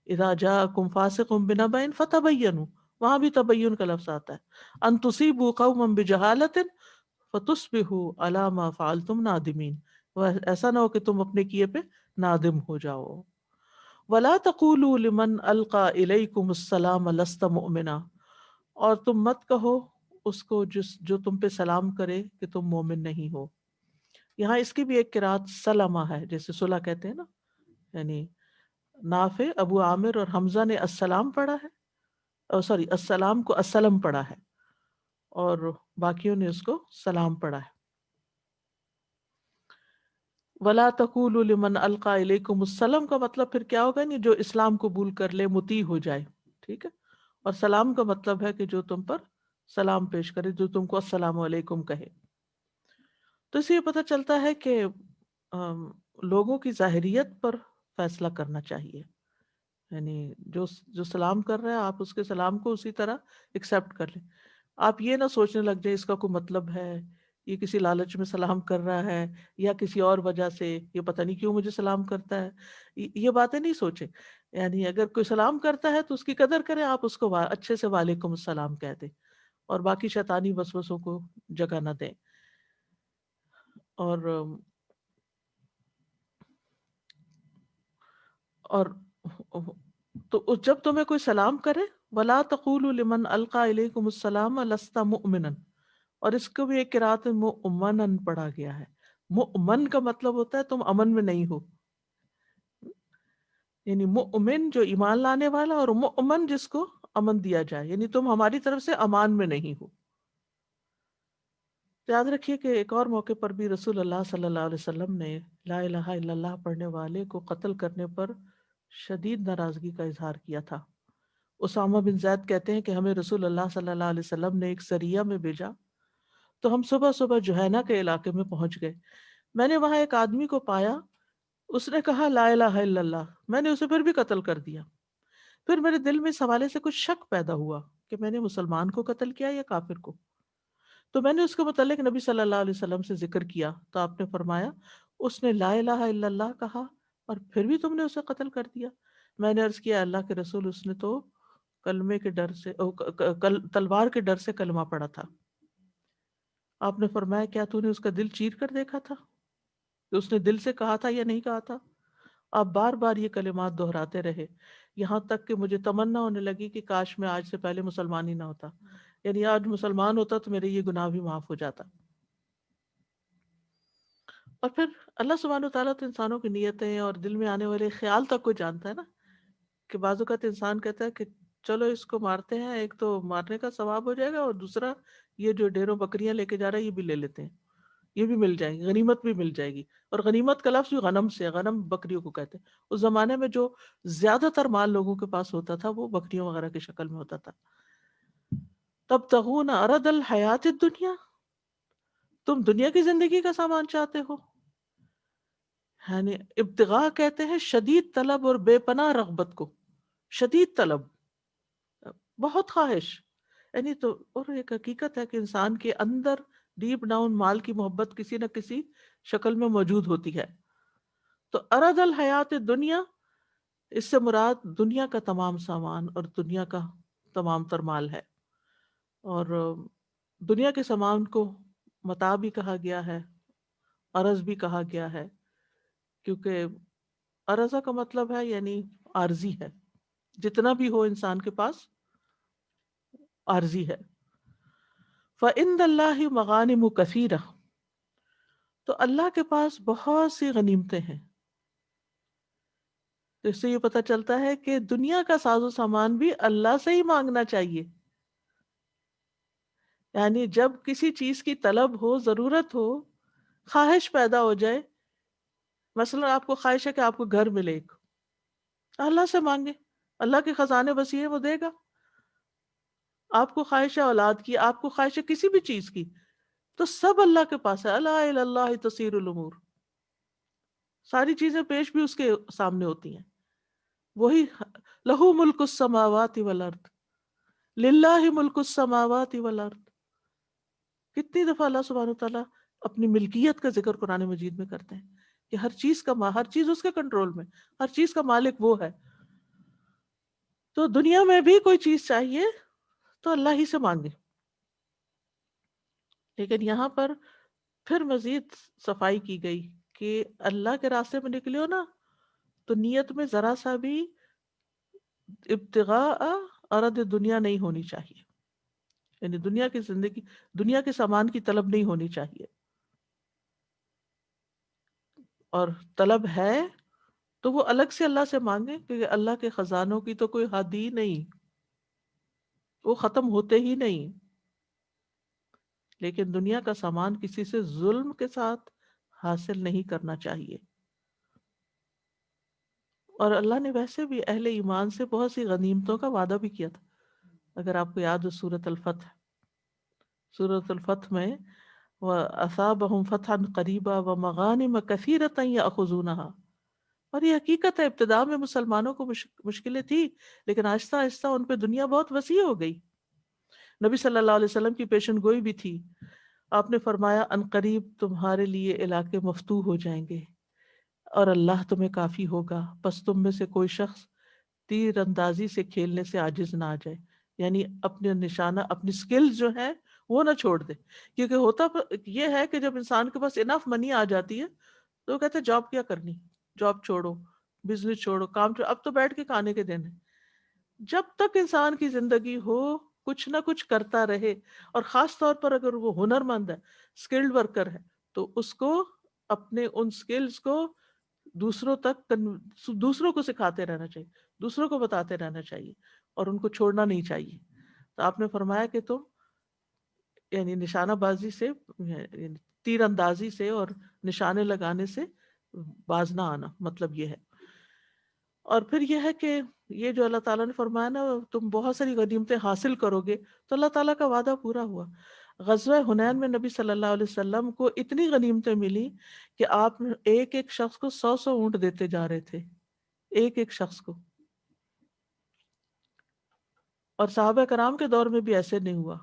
اذا جاءکم فاسق بنبأ فتبینوا، وہاں بھی تبین کا لفظ آتا ہے، ان تصیبوا قوما بجہالۃ فتصبحوا علی ما فعلتم نادمین، ایسا نہ ہو کہ تم اپنے کیے پہ نادم ہو جاؤ۔ ولا تقولوا لمن القى الیکم السلام لست مؤمنا، اور تم مت کہو اس کو جو تم پہ سلام کرے کہ تم مومن نہیں ہو۔ یہاں اس کی بھی ایک قرات سلمہ ہے، جیسے صلح کہتے ہیں نا، یعنی نافع، ابو عامر اور حمزہ نے السلام پڑھا ہے، سوری السلام کو السلم پڑھا ہے، اور باقیوں نے اس کو سلام پڑھا ہے۔ ولا تقولوا لمن القى الیکم السلام کا مطلب پھر کیا ہوگا؟ نہیں جو اسلام قبول کر لے، مطیع ہو جائے، ٹھیک ہے، اور سلام کا مطلب ہے کہ جو تم پر سلام پیش کرے، جو تم کو السلام علیکم کہے۔ تو اس سے یہ پتہ چلتا ہے کہ لوگوں کی ظاہریت پر فیصلہ کرنا چاہیے، یعنی جو سلام کر رہا ہے آپ اس کے سلام کو اسی طرح ایکسیپٹ کر لیں۔ آپ یہ نہ سوچنے لگ جائیں اس کا کوئی مطلب ہے، یہ کسی لالچ میں سلام کر رہا ہے، یا کسی اور وجہ سے، یہ پتہ نہیں کیوں مجھے سلام کرتا ہے، یہ باتیں نہیں سوچیں۔ یعنی اگر کوئی سلام کرتا ہے تو اس کی قدر کریں، آپ اس کو اچھے سے وعلیکم السلام کہہ دیں، اور باقی شیطانی وسوسوں کو جگہ نہ دیں۔ اور تو جب تمہیں کوئی سلام کرے، ولا تقولوا لمن القى الیکم السلام لست مؤمنا، اور اس کو بھی ایک قرات مؤمنا پڑھا گیا ہے۔ مؤمن کا مطلب ہوتا ہے تم امن میں نہیں ہو، یعنی مؤمن جو ایمان لانے والا، اور مؤمن جس کو امن دیا جائے، یعنی تم ہماری طرف سے امان میں نہیں ہو۔ یاد رکھیے کہ ایک اور موقع پر بھی رسول اللہ صلی اللہ علیہ وسلم نے لا الہ الا اللہ پڑھنے والے کو قتل کرنے پر شدید ناراضگی کا اظہار کیا تھا۔ اسامہ بن زید کہتے ہیں کہ ہمیں رسول اللہ صلی اللہ علیہ وسلم نے ایک سریہ میں بھیجا، تو ہم صبح صبح جوہینہ کے علاقے میں پہنچ گئے۔ میں نے وہاں ایک آدمی کو پایا، اس نے کہا لا الہ الا اللہ، میں نے اسے پھر بھی قتل کر دیا۔ پھر میرے دل میں اس حوالے سے کچھ شک پیدا ہوا کہ میں نے مسلمان کو قتل کیا یا کافر کو، تو میں نے اس کے متعلق نبی صلی اللہ علیہ وسلم سے ذکر کیا، تو آپ نے فرمایا اس نے لا الہ الا اللہ کہا اور پھر بھی تم نے اسے قتل کر دیا۔ میں نے عرض کیا اللہ کے رسول، اس نے تو کلمے کے ڈر سے تلوار کے ڈر سے کلمہ پڑھا تھا۔ آپ نے فرمایا کیا تو نے اس کا دل چیر کر دیکھا تھا کہ اس نے دل سے کہا تھا یا نہیں کہا تھا؟ آپ بار بار یہ کلمات دہراتے رہے، یہاں تک کہ مجھے تمنا ہونے لگی کہ کاش میں آج سے پہلے مسلمان ہی نہ ہوتا، یعنی آج مسلمان ہوتا تو میرے یہ گناہ بھی معاف ہو جاتا۔ اور پھر اللہ سبحانہ وتعالیٰ تو انسانوں کی نیتیں اور دل میں آنے والے خیال تک کو جانتا ہے نا، کہ بعض اوقات انسان کہتا ہے کہ چلو اس کو مارتے ہیں، ایک تو مارنے کا ثواب ہو جائے گا، اور دوسرا یہ جو ڈیروں بکریاں لے کے جا رہا ہے یہ بھی لے لیتے ہیں، یہ بھی مل جائیں گی، غنیمت بھی مل جائے گی۔ اور غنیمت کا لفظ بھی غنم سے، غنم بکریوں کو کہتے ہیں۔ اس زمانے میں جو زیادہ تر مال لوگوں کے پاس ہوتا تھا وہ بکریوں وغیرہ کی شکل میں ہوتا تھا۔ تبتغون عرض الحیات الدنیا، تم دنیا کی زندگی کا سامان چاہتے ہو، یعنی ابتغاء کہتے ہیں شدید طلب اور بے پناہ رغبت کو، شدید طلب، بہت خواہش، یعنی تو اور ایک حقیقت ہے کہ انسان کے اندر ڈیپ ڈاؤن مال کی محبت کسی نہ کسی شکل میں موجود ہوتی ہے۔ تو ارد الحیات دنیا، اس سے مراد دنیا کا تمام سامان اور دنیا کا تمام تر مال ہے۔ اور دنیا کے سامان کو متاع بھی کہا گیا ہے، عرض بھی کہا گیا ہے، کیونکہ عرضہ کا مطلب ہے یعنی عارضی ہے، جتنا بھی ہو انسان کے پاس عارضی ہے۔ فَإِنَّ اللَّهِ مَغَانِمُ كَثِيرَةٌ، تو اللہ کے پاس بہت سی غنیمتیں ہیں۔ تو اس سے یہ پتہ چلتا ہے کہ دنیا کا ساز و سامان بھی اللہ سے ہی مانگنا چاہیے، یعنی جب کسی چیز کی طلب ہو، ضرورت ہو، خواہش پیدا ہو جائے، مثلا آپ کو خواہش ہے کہ آپ کو گھر ملے ایک، اللہ سے مانگے، اللہ کے خزانے وسیع ہیں، وہ دے گا۔ آپ کو خواہش ہے اولاد کی، آپ کو خواہش ہے کسی بھی چیز کی، تو سب اللہ کے پاس ہے، الا الی اللہ تصیر الامور۔ ساری چیزیں پیش بھی اس کے سامنے ہوتی ہیں. وہی لہو ملک السماوات والارض، للہ ملک السماوات والارض. کتنی دفعہ اللہ سبحانہ وتعالیٰ اپنی ملکیت کا ذکر قرآن مجید میں کرتے ہیں کہ ہر چیز کا ہر چیز اس کے کنٹرول میں، ہر چیز کا مالک وہ ہے. تو دنیا میں بھی کوئی چیز چاہیے تو اللہ ہی سے مانگے. لیکن یہاں پر پھر مزید صفائی کی گئی کہ اللہ کے راستے میں نکلے ہو نا تو نیت میں ذرا سا بھی ابتغاء ارد دنیا نہیں ہونی چاہیے، یعنی دنیا کی زندگی، دنیا کے سامان کی طلب نہیں ہونی چاہیے. اور طلب ہے تو وہ الگ سے اللہ سے مانگے، کیونکہ اللہ کے خزانوں کی تو کوئی حد ہی نہیں، وہ ختم ہوتے ہی نہیں. لیکن دنیا کا سامان کسی سے ظلم کے ساتھ حاصل نہیں کرنا چاہیے. اور اللہ نے ویسے بھی اہل ایمان سے بہت سی غنیمتوں کا وعدہ بھی کیا تھا. اگر آپ کو یاد ہو سورۃ الفتح، سورۃ الفتح میں وَأَصَابَهُمْ فَتْحًا قَرِيبًا وَمَغَانِمَ كَثِيرَةً يَأْخُذُونَهَا. اور یہ حقیقت ہے ابتداء میں مسلمانوں کو مشکلیں تھی، لیکن آہستہ آہستہ ان پہ دنیا بہت وسیع ہو گئی. نبی صلی اللہ علیہ وسلم کی پیشن گوئی بھی تھی. آپ نے فرمایا ان قریب تمہارے لیے علاقے مفتوح ہو جائیں گے اور اللہ تمہیں کافی ہوگا، پس تم میں سے کوئی شخص تیر اندازی سے کھیلنے سے عاجز نہ آ جائے. یعنی اپنے نشانہ، اپنی سکلز جو ہیں وہ نہ چھوڑ دے. کیونکہ ہوتا یہ ہے کہ جب انسان کے پاس انف منی آ جاتی ہے تو وہ کہتے ہیں جاب کیا کرنی، جاب چھوڑو، بزنس چھوڑو، کام چھوڑو، اب تو بیٹھ کے کھانے کے دن ہے. جب تک انسان کی زندگی ہو کچھ نہ کچھ کرتا رہے، اور خاص طور پر اگر وہ ہنر مند ہے، اسکلڈ ورکر ہے، تو اس کو اپنے ان سکلز کو دوسروں کو سکھاتے رہنا چاہیے، دوسروں کو بتاتے رہنا چاہیے، اور ان کو چھوڑنا نہیں چاہیے. تو آپ نے فرمایا کہ تم یعنی نشانہ بازی سے، یعنی تیر اندازی سے اور نشانے لگانے سے باز نہ آنا، مطلب یہ ہے. اور پھر یہ ہے کہ یہ جو اللہ تعالیٰ نے فرمایا نا تم بہت ساری غنیمتیں حاصل کرو گے، تو اللہ تعالیٰ کا وعدہ پورا ہوا. غزوہ حنین میں نبی صلی اللہ علیہ وسلم کو اتنی غنیمتیں ملی کہ آپ ایک ایک شخص کو 100 اونٹ دیتے جا رہے تھے، ایک ایک شخص کو. اور صحابہ کرام کے دور میں بھی ایسے نہیں ہوا،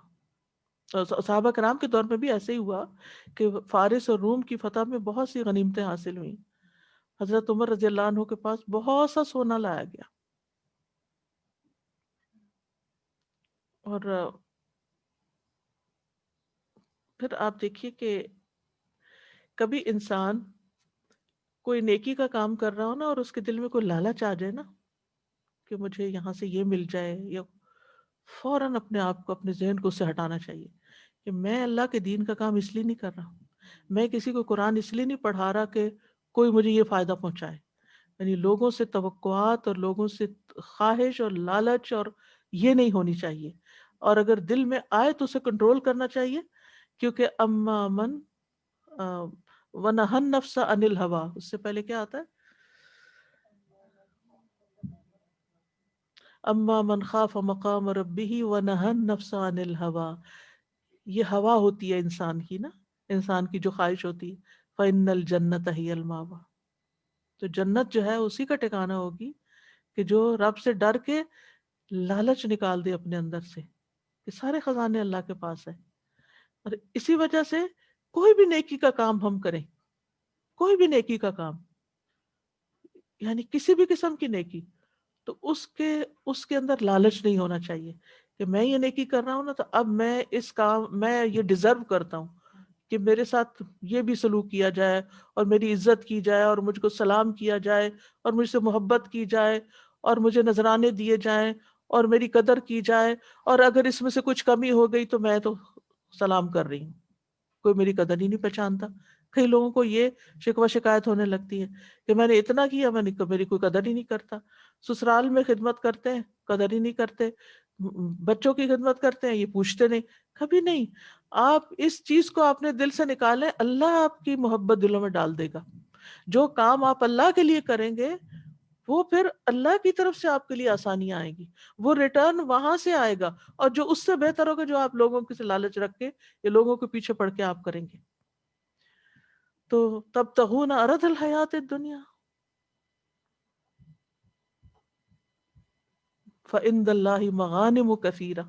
صحابہ کرام کے دور میں بھی ایسے ہی ہوا کہ فارس اور روم کی فتح میں بہت سی غنیمتیں حاصل ہوئیں. حضرت عمر رضی اللہ عنہ کے پاس بہت سا سونا لایا گیا. اور پھر آپ دیکھیے کہ کبھی انسان کوئی نیکی کا کام کر رہا ہو نا اور اس کے دل میں کوئی لالچ آ جائے نا کہ مجھے یہاں سے یہ مل جائے، یا فوراً اپنے آپ کو، اپنے ذہن کو اس سے ہٹانا چاہیے کہ میں اللہ کے دین کا کام اس لیے نہیں کر رہا ہوں، میں کسی کو قرآن اس لیے نہیں پڑھا رہا کہ کوئی مجھے یہ فائدہ پہنچائے. یعنی لوگوں سے توقعات اور لوگوں سے خواہش اور لالچ اور یہ نہیں ہونی چاہیے. اور اگر دل میں آئے تو اسے کنٹرول کرنا چاہیے، کیونکہ اما من وَنَهَى النَّفْسَ عَنِ الْهَوَىٰ، اس سے پہلے کیا آتا ہے؟ اما من خاف مقام ربہ ونہى النفس عن الهوى. یہ ہوا ہوتی ہے انسان کی نا، انسان کی جو خواہش ہوتی ہے. فإن الجنت ہی المأوى، تو جنت جو ہے اسی کا ٹھکانہ ہوگی کہ جو رب سے ڈر کے لالچ نکال دے اپنے اندر سے کہ سارے خزانے اللہ کے پاس ہیں. اور اسی وجہ سے کوئی بھی نیکی کا کام ہم کریں، کوئی بھی نیکی کا کام، یعنی کسی بھی قسم کی نیکی، تو اس کے اندر لالچ نہیں ہونا چاہیے کہ میں یہ نیکی کر رہا ہوں نا تو اب میں یہ ڈیزرو کرتا ہوں کہ میرے ساتھ یہ بھی سلوک کیا جائے اور میری عزت کی جائے اور مجھ کو سلام کیا جائے اور مجھ سے محبت کی جائے اور مجھے نذرانے دیے جائیں اور میری قدر کی جائے، اور اگر اس میں سے کچھ کمی ہو گئی تو میں تو سلام کر رہی ہوں، کوئی میری قدر ہی نہیں پہچانتا. کئی لوگوں کو یہ شکوہ شکایت ہونے لگتی ہے کہ میں نے اتنا کیا، میری کوئی قدر ہی نہیں کرتا. سسرال میں خدمت کرتے ہیں، قدر ہی نہیں کرتے، بچوں کی خدمت کرتے ہیں، یہ پوچھتے نہیں، کبھی نہیں. آپ اس چیز کو اپنے دل سے نکالیں، اللہ آپ کی محبت دلوں میں ڈال دے گا. جو کام آپ اللہ کے لیے کریں گے وہ پھر اللہ کی طرف سے آپ کے لیے آسانیاں آئیں گی، وہ ریٹرن وہاں سے آئے گا، اور جو اس سے بہتر ہوگا جو آپ لوگوں کے سے لالچ رکھ کے یا لوگوں کے پیچھے پڑھ کے آپ کریں گے. تو تبتغون عرض الحیات الدنیا فعند اللہ مغانم کثیرہ.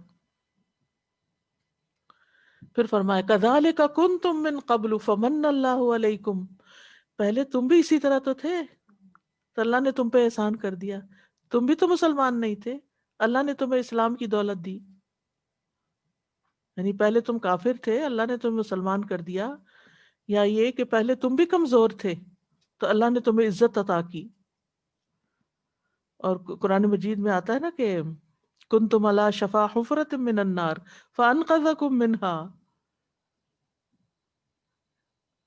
پھر فرمایا کذالک کنتم من قبل فمن اللہ علیکم، پہلے تم بھی اسی طرح تو تھے تو اللہ نے تم پہ احسان کر دیا. تم بھی تو مسلمان نہیں تھے، اللہ نے تمہیں اسلام کی دولت دی. یعنی پہلے تم کافر تھے، اللہ نے تمہیں مسلمان کر دیا، یا یہ کہ پہلے تم بھی کمزور تھے تو اللہ نے تمہیں عزت عطا کی. اور قرآن مجید میں آتا ہے نا کہ کنتم علی شفا حفرۃ من النار فانقذکم منها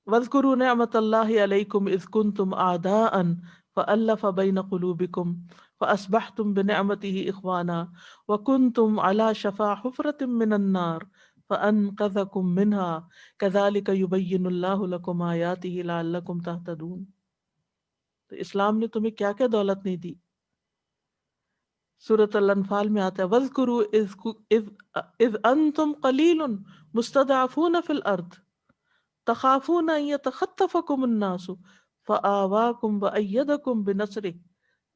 واذکروا نعمت اللہ علیکم اذ کنتم اعداء فألف بین قلوبکم فاصبحتم بنعمتہ اخوانا وکنتم علی شفا حفرۃ من النار فانقذکم منها کذالک یبین اللہ لکم آیاتہ لعلکم تہتدون. تو اسلام نے تمہیں کیا کیا دولت نہیں دی. سورۃ الانفال میں آتا ہے وَاذْكُرُوا اذ انتم قلیل مستضعفون فی الارض تخافون ان یتخطفکم الناس فآواکم وأیدکم بنصرہ.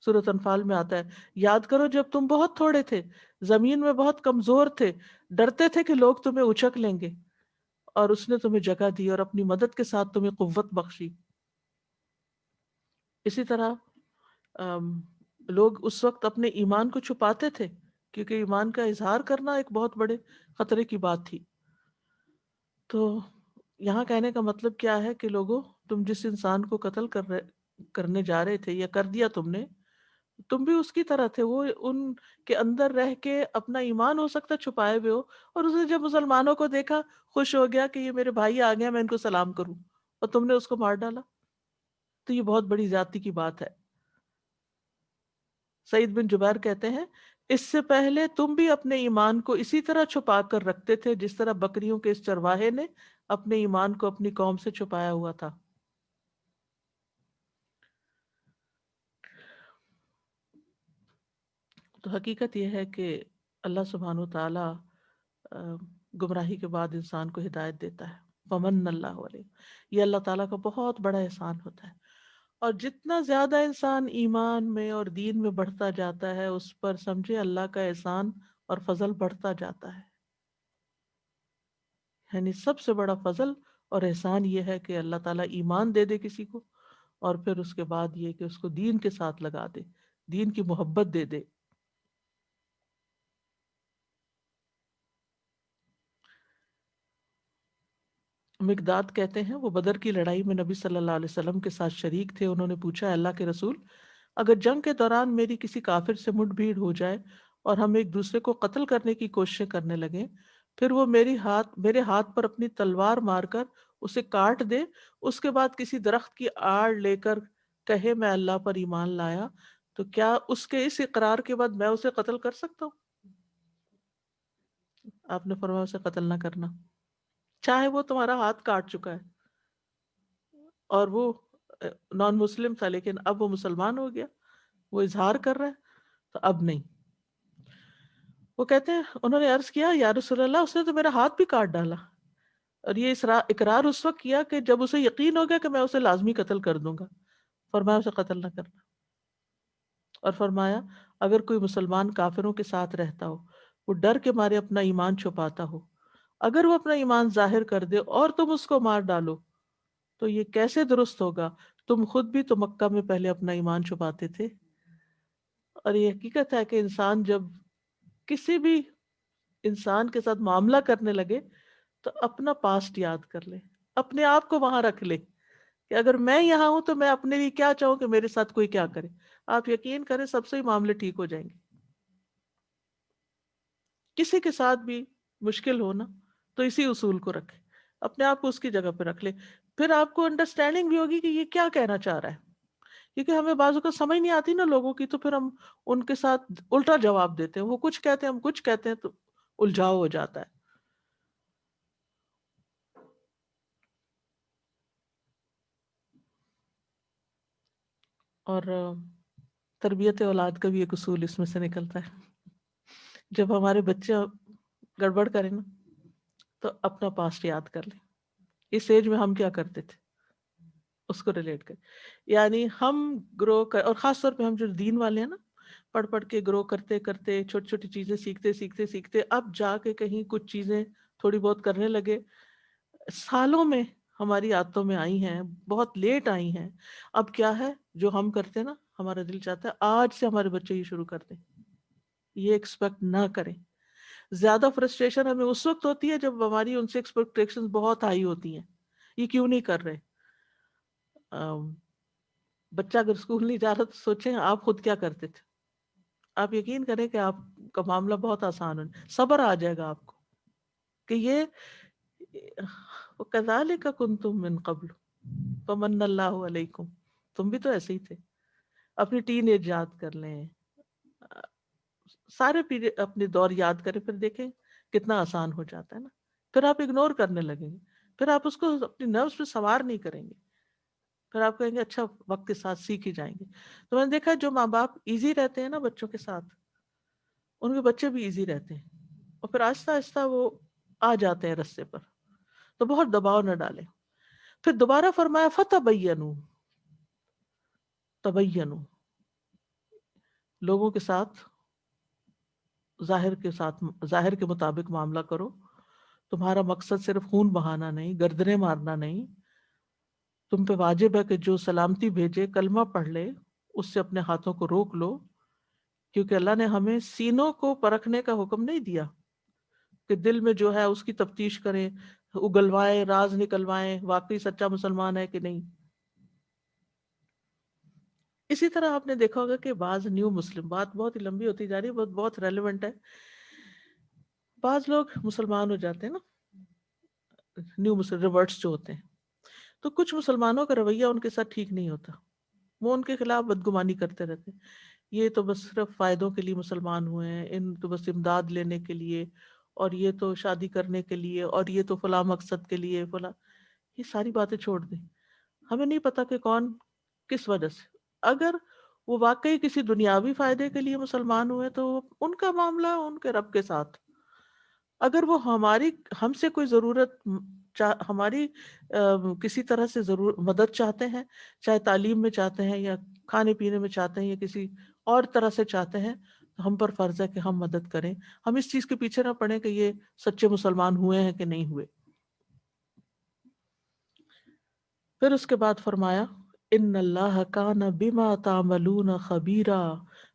سورۃ انفال میں آتا ہے یاد کرو جب تم بہت تھوڑے تھے، زمین میں بہت کمزور تھے، ڈرتے تھے کہ لوگ تمہیں اچک لیں گے، اور اس نے تمہیں جگہ دی اور اپنی مدد کے ساتھ تمہیں قوت بخشی. اسی طرح لوگ اس وقت اپنے ایمان کو چھپاتے تھے کیونکہ ایمان کا اظہار کرنا ایک بہت بڑے خطرے کی بات تھی. تو یہاں کہنے کا مطلب کیا ہے کہ لوگوں، تم جس انسان کو قتل کرنے جا رہے تھے یا کر دیا تم نے، تم بھی اس کی طرح تھے. وہ ان کے اندر رہ کے اپنا ایمان ہو سکتا چھپائے ہوئے ہو، اور اس نے جب مسلمانوں کو دیکھا خوش ہو گیا کہ یہ میرے بھائی آ گئے، میں ان کو سلام کروں، اور تم نے اس کو مار ڈالا. تو یہ بہت بڑی زیادتی کی بات ہے. سعید بن جبیر کہتے ہیں اس سے پہلے تم بھی اپنے ایمان کو اسی طرح چھپا کر رکھتے تھے جس طرح بکریوں کے اس چرواہے نے اپنے ایمان کو اپنی قوم سے چھپایا ہوا تھا. تو حقیقت یہ ہے کہ اللہ سبحانہ و تعالی گمراہی کے بعد انسان کو ہدایت دیتا ہے. فمن اللہ علیہ، یہ اللہ تعالیٰ کا بہت بڑا احسان ہوتا ہے. اور جتنا زیادہ انسان ایمان میں اور دین میں بڑھتا جاتا ہے اس پر سمجھے اللہ کا احسان اور فضل بڑھتا جاتا ہے. یعنی سب سے بڑا فضل اور احسان یہ ہے کہ اللہ تعالیٰ ایمان دے دے کسی کو، اور پھر اس کے بعد یہ کہ اس کو دین کے ساتھ لگا دے، دین کی محبت دے دے. مقداد کہتے ہیں وہ بدر کی لڑائی میں نبی صلی اللہ علیہ وسلم کے ساتھ شریک تھے. انہوں نے پوچھا اللہ کے رسول، اگر جنگ کے دوران میری کسی کافر سے مٹ بھیڑ ہو جائے اور ہم ایک دوسرے کو قتل کرنے کی کوششیں کرنے لگیں، پھر وہ میرے ہاتھ پر اپنی تلوار مار کر اسے کاٹ دے، اس کے بعد کسی درخت کی آڑ لے کر کہے میں اللہ پر ایمان لایا، تو کیا اس کے اس اقرار کے بعد میں اسے قتل کر سکتا ہوں؟ آپ نے فرمایا اسے قتل نہ کرنا، چاہے وہ تمہارا ہاتھ کاٹ چکا ہے اور وہ نان مسلم تھا لیکن اب وہ مسلمان ہو گیا، وہ اظہار کر رہا ہے، تو اب نہیں. وہ کہتے ہیں انہوں نے عرض کیا یا رسول اللہ اس نے تو میرا ہاتھ بھی کاٹ ڈالا، اور یہ اقرار اس وقت کیا کہ جب اسے یقین ہو گیا کہ میں اسے لازمی قتل کر دوں گا. فرمایا اسے قتل نہ کرنا. اور فرمایا اگر کوئی مسلمان کافروں کے ساتھ رہتا ہو، وہ ڈر کے مارے اپنا ایمان چھپاتا ہو، اگر وہ اپنا ایمان ظاہر کر دے اور تم اس کو مار ڈالو تو یہ کیسے درست ہوگا؟ تم خود بھی تو مکہ میں پہلے اپنا ایمان چھپاتے تھے. اور یہ حقیقت ہے کہ انسان جب کسی بھی انسان کے ساتھ معاملہ کرنے لگے تو اپنا پاسٹ یاد کر لے، اپنے آپ کو وہاں رکھ لے کہ اگر میں یہاں ہوں تو میں اپنے لیے کیا چاہوں کہ میرے ساتھ کوئی کیا کرے. آپ یقین کریں سب سے ہی معاملے ٹھیک ہو جائیں گے. کسی کے ساتھ بھی مشکل ہونا تو اسی اصول کو رکھے، اپنے آپ کو اس کی جگہ پہ رکھ لے، پھر آپ کو انڈرسٹینڈنگ بھی ہوگی کہ یہ کیا کہنا چاہ رہا ہے. کیونکہ ہمیں بعض اوقات سمجھ نہیں آتی نا لوگوں کی، تو پھر ہم ان کے ساتھ الٹا جواب دیتے ہیں، وہ کچھ کہتے ہیں ہم کچھ کہتے ہیں، تو الجھاؤ ہو جاتا ہے. اور تربیت اولاد کا بھی ایک اصول اس میں سے نکلتا ہے. جب ہمارے بچے گڑبڑ کریں نا تو اپنا پاسٹ یاد کر لیں، اس ایج میں ہم کیا کرتے تھے. اس کو ریلیٹ کر. یعنی ہم گرو کر، اور خاص طور پہ ہم جو دین والے ہیں نا، پڑھ پڑھ کے گرو کرتے کرتے چھوٹی چھوٹی چیزیں سیکھتے سیکھتے سیکھتے اب جا کے کہیں کچھ چیزیں تھوڑی بہت کرنے لگے. سالوں میں ہماری عادتوں میں آئی ہیں، بہت لیٹ آئی ہیں. اب کیا ہے جو ہم کرتے ہیں نا، ہمارا دل چاہتا ہے آج سے ہمارے بچے یہ شروع کر دیں. یہ ایکسپیکٹ نہ کریں. زیادہ فرسٹریشن ہمیں اس وقت ہوتی ہے جب ہماری ان سے ایکسپیکٹیشن بہت ہائی ہوتی ہیں. یہ کیوں نہیں کر رہے؟ بچہ اگر اسکول نہیں جا رہا تو سوچیں آپ خود کیا کرتے تھے. آپ یقین کریں کہ آپ کا معاملہ بہت آسان ہو، صبر آ جائے گا آپ کو کہ یہ کذالک کنتم من قبل فمن اللہ علیکم، تم بھی تو ایسے ہی تھے. اپنی ٹین ایج یاد کر لیں، سارے پیریڈ اپنے دور یاد کریں، پھر دیکھیں کتنا آسان ہو جاتا ہے نا. پھر آپ اگنور کرنے لگیں گے، پھر آپ اس کو اپنی نروس پہ سوار نہیں کریں گے، پھر آپ کہیں گے اچھا وقت کے ساتھ سیکھ ہی جائیں گے. تو میں نے دیکھا جو ماں باپ ایزی رہتے ہیں نا بچوں کے ساتھ، ان کے بچے بھی ایزی رہتے ہیں، اور پھر آہستہ آہستہ وہ آ جاتے ہیں رستے پر. تو بہت دباؤ نہ ڈالیں. پھر دوبارہ فرمایا فتبینوا، تبینوا، لوگوں کے ساتھ ظاہر کے مطابق معاملہ کرو. تمہارا مقصد صرف خون بہانا نہیں، گردنیں مارنا نہیں. تم پہ واجب ہے کہ جو سلامتی بھیجے کلمہ پڑھ لے، اس سے اپنے ہاتھوں کو روک لو، کیونکہ اللہ نے ہمیں سینوں کو پرکھنے کا حکم نہیں دیا کہ دل میں جو ہے اس کی تفتیش کریں، اگلوائیں، راز نکلوائیں واقعی سچا مسلمان ہے کہ نہیں. اسی طرح آپ نے دیکھا ہوگا کہ بعض نیو مسلم، بات بہت ہی لمبی ہوتی جا رہی ہے، بہت ریلیونٹ ہے. بعض لوگ مسلمان ہو جاتے ہیں نا، نیو مسلم ریورٹس جو ہوتے ہیں، تو کچھ مسلمانوں کا رویہ ان کے ساتھ ٹھیک نہیں ہوتا. وہ ان کے خلاف بدگمانی کرتے رہتے ہیں. یہ تو بس صرف فائدوں کے لیے مسلمان ہوئے ہیں، ان تو بس امداد لینے کے لیے، اور یہ تو شادی کرنے کے لیے، اور یہ تو فلاں مقصد کے لیے فلاں. یہ ساری باتیں چھوڑ دیں. ہمیں نہیں پتا کہ کون کس وجہ سے. اگر وہ واقعی کسی دنیاوی فائدے کے لیے مسلمان ہوئے تو ان کا معاملہ ان کے رب کے ساتھ. اگر وہ ہم سے کوئی ضرورت، ہماری کسی طرح سے مدد چاہتے ہیں، چاہے تعلیم میں چاہتے ہیں یا کھانے پینے میں چاہتے ہیں یا کسی اور طرح سے چاہتے ہیں، تو ہم پر فرض ہے کہ ہم مدد کریں. ہم اس چیز کے پیچھے نہ پڑیں کہ یہ سچے مسلمان ہوئے ہیں کہ نہیں ہوئے. پھر اس کے بعد فرمایا ان اللہ کان بما تعملون خبیرا،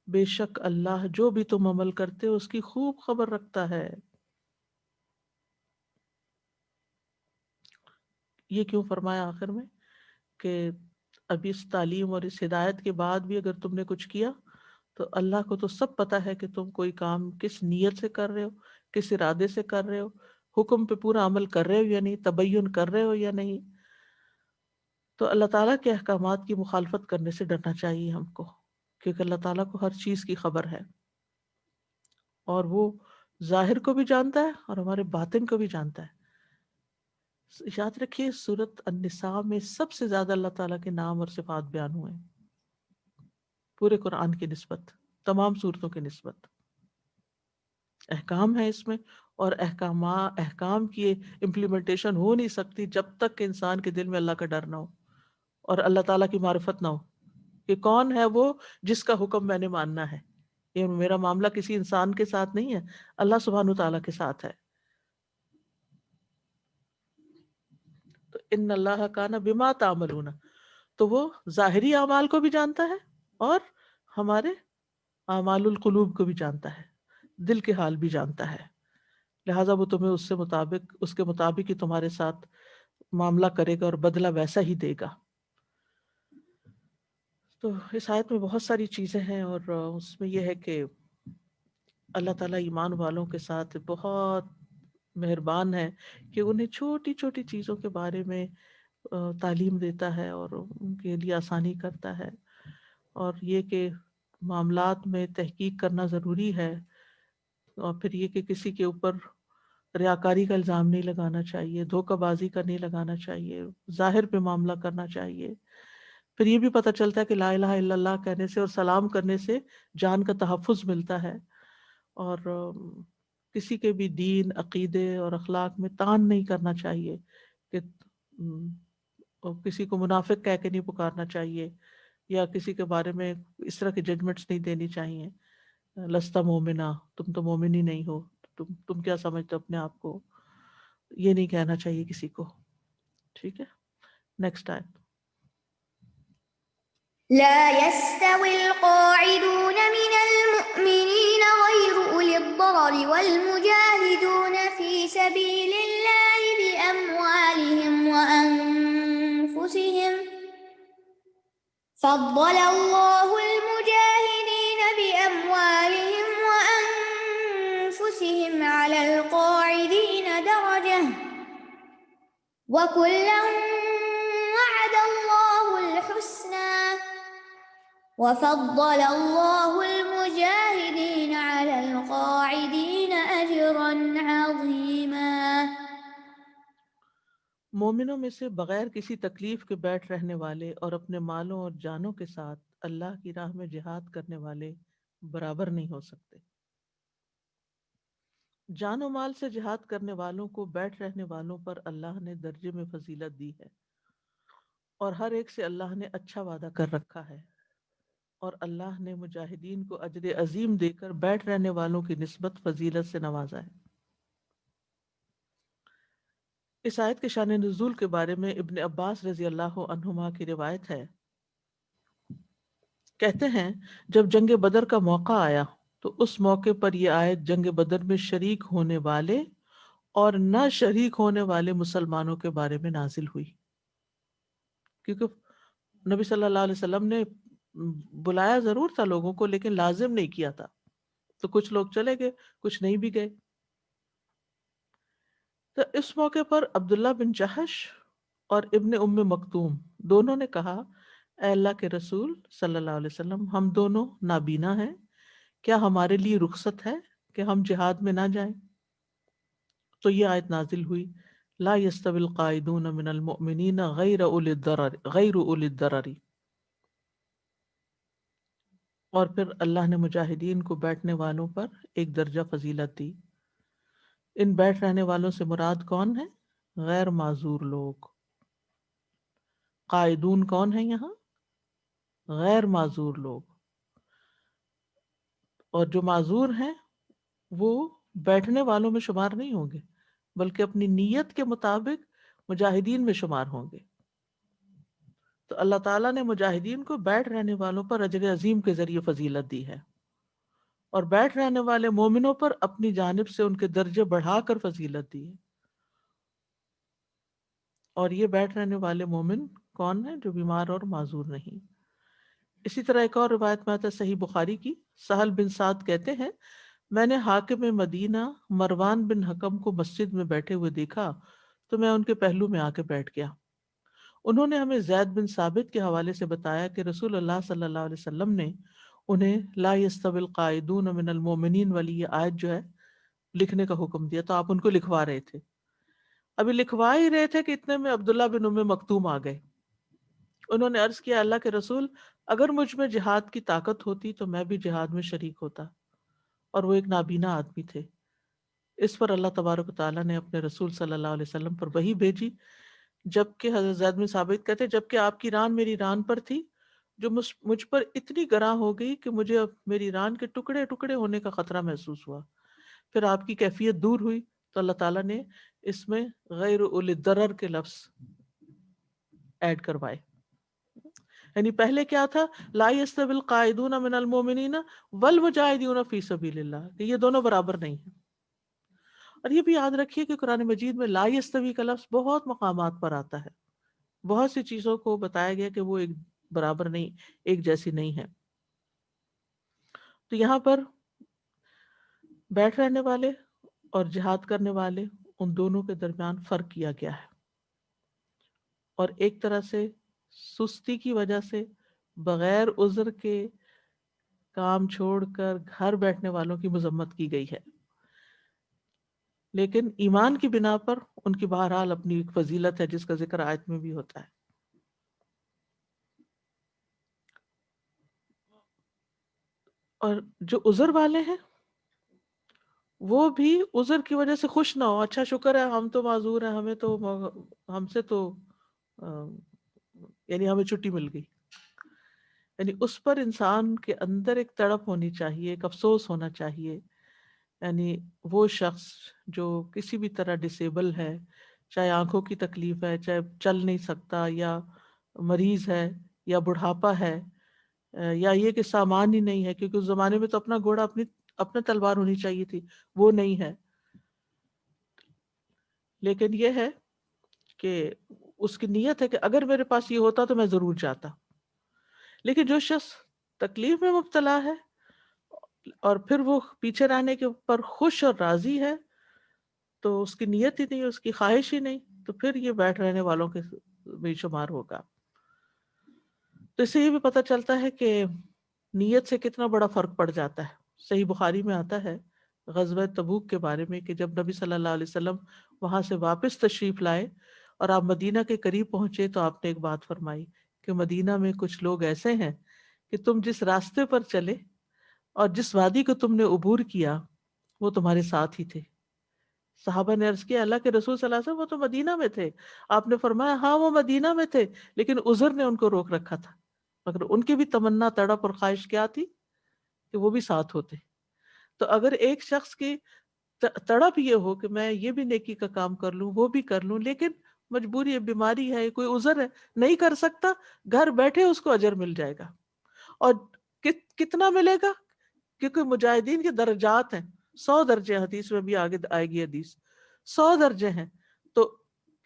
بے شک اللہ جو بھی تم عمل کرتے ہو اس کی خوب خبر رکھتا ہے. یہ کیوں فرمایا آخر میں کہ اب اس تعلیم اور اس ہدایت کے بعد بھی اگر تم نے کچھ کیا تو اللہ کو تو سب پتا ہے کہ تم کوئی کام کس نیت سے کر رہے ہو، کس ارادے سے کر رہے ہو، حکم پہ پورا عمل کر رہے ہو یا نہیں، تبین کر رہے ہو یا نہیں. تو اللہ تعالیٰ کے احکامات کی مخالفت کرنے سے ڈرنا چاہیے ہم کو، کیونکہ اللہ تعالیٰ کو ہر چیز کی خبر ہے، اور وہ ظاہر کو بھی جانتا ہے اور ہمارے باطن کو بھی جانتا ہے. یاد رکھیے سورۃ النساء میں سب سے زیادہ اللہ تعالیٰ کے نام اور صفات بیان ہوئے ہیں پورے قرآن کی نسبت، تمام صورتوں کی نسبت. احکام ہے اس میں، اور احکام کی امپلیمنٹیشن ہو نہیں سکتی جب تک کہ انسان کے دل میں اللہ کا ڈر نہ ہو اور اللہ تعالیٰ کی معرفت نہ ہو کہ کون ہے وہ جس کا حکم میں نے ماننا ہے. یہ میرا معاملہ کسی انسان کے ساتھ نہیں ہے، اللہ سبحانہ تعالیٰ کے ساتھ ہے. تو ان اللہ کان بما تعملون، تو وہ ظاہری اعمال کو بھی جانتا ہے اور ہمارے اعمال القلوب کو بھی جانتا ہے، دل کے حال بھی جانتا ہے. لہٰذا وہ تمہیں اس کے مطابق ہی تمہارے ساتھ معاملہ کرے گا اور بدلہ ویسا ہی دے گا. تو اس آیت میں بہت ساری چیزیں ہیں، اور اس میں یہ ہے کہ اللہ تعالیٰ ایمان والوں کے ساتھ بہت مہربان ہے کہ انہیں چھوٹی چھوٹی چیزوں کے بارے میں تعلیم دیتا ہے اور ان کے لیے آسانی کرتا ہے. اور یہ کہ معاملات میں تحقیق کرنا ضروری ہے، اور پھر یہ کہ کسی کے اوپر ریاکاری کا الزام نہیں لگانا چاہیے، دھوکہ بازی کا نہیں لگانا چاہیے، ظاہر پہ معاملہ کرنا چاہیے. پھر یہ بھی پتہ چلتا ہے کہ لا الہ الا اللہ کہنے سے اور سلام کرنے سے جان کا تحفظ ملتا ہے، اور کسی کے بھی دین، عقیدے اور اخلاق میں تان نہیں کرنا چاہیے کہ اور کسی کو منافق کہہ کے نہیں پکارنا چاہیے، یا کسی کے بارے میں اس طرح کی ججمنٹس نہیں دینی چاہیے، لستا مومنہ، تم تو مومن ہی نہیں ہو، تم کیا سمجھتے ہو اپنے آپ کو، یہ نہیں کہنا چاہیے کسی کو. ٹھیک ہے، نیکسٹ آیت. لا يستوي القاعدون من المؤمنين غير أولي الضرر والمجاهدون في سبيل الله بأموالهم وأنفسهم فضل الله المجاهدين بأموالهم وأنفسهم على القاعدين درجة وكلا وعد الله الحسنى وفضل الله المجاهدين على القاعدين أجرا عظيما. مومنوں میں سے بغیر کسی تکلیف کے بیٹھ رہنے والے اور اپنے مالوں اور جانوں کے ساتھ اللہ کی راہ میں جہاد کرنے والے برابر نہیں ہو سکتے. جان و مال سے جہاد کرنے والوں کو بیٹھ رہنے والوں پر اللہ نے درجے میں فضیلت دی ہے، اور ہر ایک سے اللہ نے اچھا وعدہ کر رکھا ہے، اور اللہ نے مجاہدین کو اجر عظیم دے کر بیٹھ رہنے والوں کی نسبت فضیلت سے نوازا ہے. اس آیت کے شان نزول کے بارے میں ابن عباس رضی اللہ عنہما کی روایت ہے، کہتے ہیں جب جنگ بدر کا موقع آیا تو اس موقع پر یہ آیت جنگ بدر میں شریک ہونے والے اور نہ شریک ہونے والے مسلمانوں کے بارے میں نازل ہوئی، کیونکہ نبی صلی اللہ علیہ وسلم نے بلایا ضرور تھا لوگوں کو، لیکن لازم نہیں کیا تھا، تو کچھ لوگ چلے گئے، کچھ نہیں بھی گئے. تو اس موقع پر عبداللہ بن جہش اور ابن ام مکتوم دونوں نے کہا، اے اللہ کے رسول صلی اللہ علیہ وسلم، ہم دونوں نابینا ہیں، کیا ہمارے لیے رخصت ہے کہ ہم جہاد میں نہ جائیں؟ تو یہ آیت نازل ہوئی، لا يستوي القاعدون من المؤمنین غیر اولی الضرر. اور پھر اللہ نے مجاہدین کو بیٹھنے والوں پر ایک درجہ فضیلت دی. ان بیٹھ رہنے والوں سے مراد کون ہے؟ غیر معذور لوگ. قائدون کون ہیں یہاں؟ غیر معذور لوگ. اور جو معذور ہیں وہ بیٹھنے والوں میں شمار نہیں ہوں گے، بلکہ اپنی نیت کے مطابق مجاہدین میں شمار ہوں گے. تو اللہ تعالیٰ نے مجاہدین کو بیٹھ رہنے والوں پر اجر عظیم کے ذریعے فضیلت دی ہے، اور بیٹھ رہنے والے مومنوں پر اپنی جانب سے ان کے درجے بڑھا کر فضیلت دی ہے. اور یہ بیٹھ رہنے والے مومن کون ہیں؟ جو بیمار اور معذور نہیں. اسی طرح ایک اور روایت میں آتا ہے صحیح بخاری کی، سہل بن سعد کہتے ہیں میں نے حاکم مدینہ مروان بن حکم کو مسجد میں بیٹھے ہوئے دیکھا تو میں ان کے پہلو میں آ کے بیٹھ گیا. انہوں نے ہمیں زید بن ثابت کے حوالے سے بتایا کہ رسول اللہ صلی اللہ علیہ وسلم نے انہیں لا يستوي القاعدون من المؤمنین والی یہ آیت جو ہے لکھنے کا حکم دیا. تو آپ ان کو لکھوا رہے تھے، ابھی لکھوا ہی رہے تھے کہ اتنے میں عبداللہ بن ام مکتوم آ گئے. انہوں نے عرض کیا، اللہ کے رسول، اگر مجھ میں جہاد کی طاقت ہوتی تو میں بھی جہاد میں شریک ہوتا. اور وہ ایک نابینا آدمی تھے. اس پر اللہ تبارک و تعالیٰ نے اپنے رسول صلی اللہ علیہ وسلم پر وحی بھیجی، جبکہ حضرت زید بن ثابت کہتے جبکہ آپ کی ران میری ران پر تھی، جو مجھ پر اتنی گراں ہو گئی کہ مجھے اب میری ران کے ٹکڑے ٹکڑے ہونے کا خطرہ محسوس ہوا. پھر آپ کی کیفیت دور ہوئی تو اللہ تعالیٰ نے اس میں غیر اولی الضرر کے لفظ ایڈ کروائے. یعنی پہلے کیا تھا؟ لا يستوي القاعدون من المؤمنین والمجاہدون فی سبیل اللہ، کہ یہ دونوں برابر نہیں ہیں. اور یہ بھی یاد رکھیے کہ قرآن مجید میں لا يستوي کا لفظ بہت مقامات پر آتا ہے، بہت سی چیزوں کو بتایا گیا کہ وہ ایک برابر نہیں، ایک جیسی نہیں ہے. تو یہاں پر بیٹھ رہنے والے اور جہاد کرنے والے، ان دونوں کے درمیان فرق کیا گیا ہے. اور ایک طرح سے سستی کی وجہ سے بغیر عذر کے کام چھوڑ کر گھر بیٹھنے والوں کی مذمت کی گئی ہے، لیکن ایمان کی بنا پر ان کی بہرحال اپنی ایک فضیلت ہے جس کا ذکر آیت میں بھی ہوتا ہے. اور جو عذر والے ہیں وہ بھی عذر کی وجہ سے خوش نہ ہو، اچھا شکر ہے ہم تو معذور ہیں، ہم سے تو یعنی ہمیں چھٹی مل گئی. یعنی اس پر انسان کے اندر ایک تڑپ ہونی چاہیے، ایک افسوس ہونا چاہیے. یعنی وہ شخص جو کسی بھی طرح ڈسیبل ہے، چاہے آنکھوں کی تکلیف ہے، چاہے چل نہیں سکتا، یا مریض ہے، یا بڑھاپا ہے، یا یہ کہ سامان ہی نہیں ہے، کیونکہ اس زمانے میں تو اپنا گھوڑا اپنے تلوار ہونی چاہیے تھی، وہ نہیں ہے. لیکن یہ ہے کہ اس کی نیت ہے کہ اگر میرے پاس یہ ہوتا تو میں ضرور جاتا. لیکن جو شخص تکلیف میں مبتلا ہے اور پھر وہ پیچھے رہنے کے اوپر خوش اور راضی ہے، تو اس کی نیت ہی نہیں، اس کی خواہش ہی نہیں، تو پھر یہ بیٹھ رہنے والوں کے بے شمار ہوگا. تو اس سے یہ بھی پتہ چلتا ہے کہ نیت سے کتنا بڑا فرق پڑ جاتا ہے. صحیح بخاری میں آتا ہے غزوہ تبوک کے بارے میں کہ جب نبی صلی اللہ علیہ وسلم وہاں سے واپس تشریف لائے اور آپ مدینہ کے قریب پہنچے تو آپ نے ایک بات فرمائی کہ مدینہ میں کچھ لوگ ایسے ہیں کہ تم جس راستے پر چلے اور جس وادی کو تم نے عبور کیا وہ تمہارے ساتھ ہی تھے. صحابہ نے عرض کیا اللہ کے رسول صلی اللہ علیہ وسلم وہ تو مدینہ میں تھے. آپ نے فرمایا ہاں وہ مدینہ میں تھے، لیکن عذر نے ان کو روک رکھا تھا. مگر ان کی بھی تمنا، تڑپ اور خواہش کیا تھی کہ وہ بھی ساتھ ہوتے. تو اگر ایک شخص کی تڑپ یہ ہو کہ میں یہ بھی نیکی کا کام کر لوں، وہ بھی کر لوں، لیکن مجبوری ہے، بیماری ہے، کوئی عذر ہے، نہیں کر سکتا، گھر بیٹھے اس کو اجر مل جائے گا. اور کتنا ملے گا؟ کیونکہ مجاہدین کے درجات ہیں، 100 درجے، حدیث میں بھی آگے آئے گی حدیث، 100 درجے ہیں. تو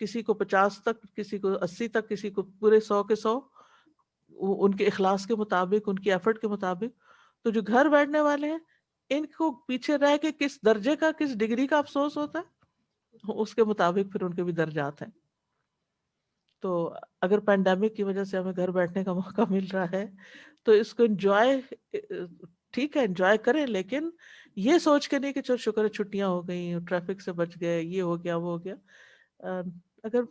کسی کو 50 تک، کسی کو 80 تک، کسی کو پورے 100 کے 100، ان کے اخلاص کے مطابق، ان کی ایفرٹ کے مطابق. تو جو گھر بیٹھنے والے ہیں ان کو پیچھے رہ کے کس درجے کا، کس ڈگری کا افسوس ہوتا ہے، اس کے مطابق پھر ان کے بھی درجات ہیں. تو اگر پینڈیمک کی وجہ سے ہمیں گھر بیٹھنے کا موقع مل رہا ہے تو اس کو انجوائے، ٹھیک ہے انجوائے کریں، لیکن یہ سوچ کے نہیں کہ چل شکر ہے چھٹیاں ہو گئی، ٹریفک سے بچ گئے، یہ ہو گیا وہ ہو گیا. اگر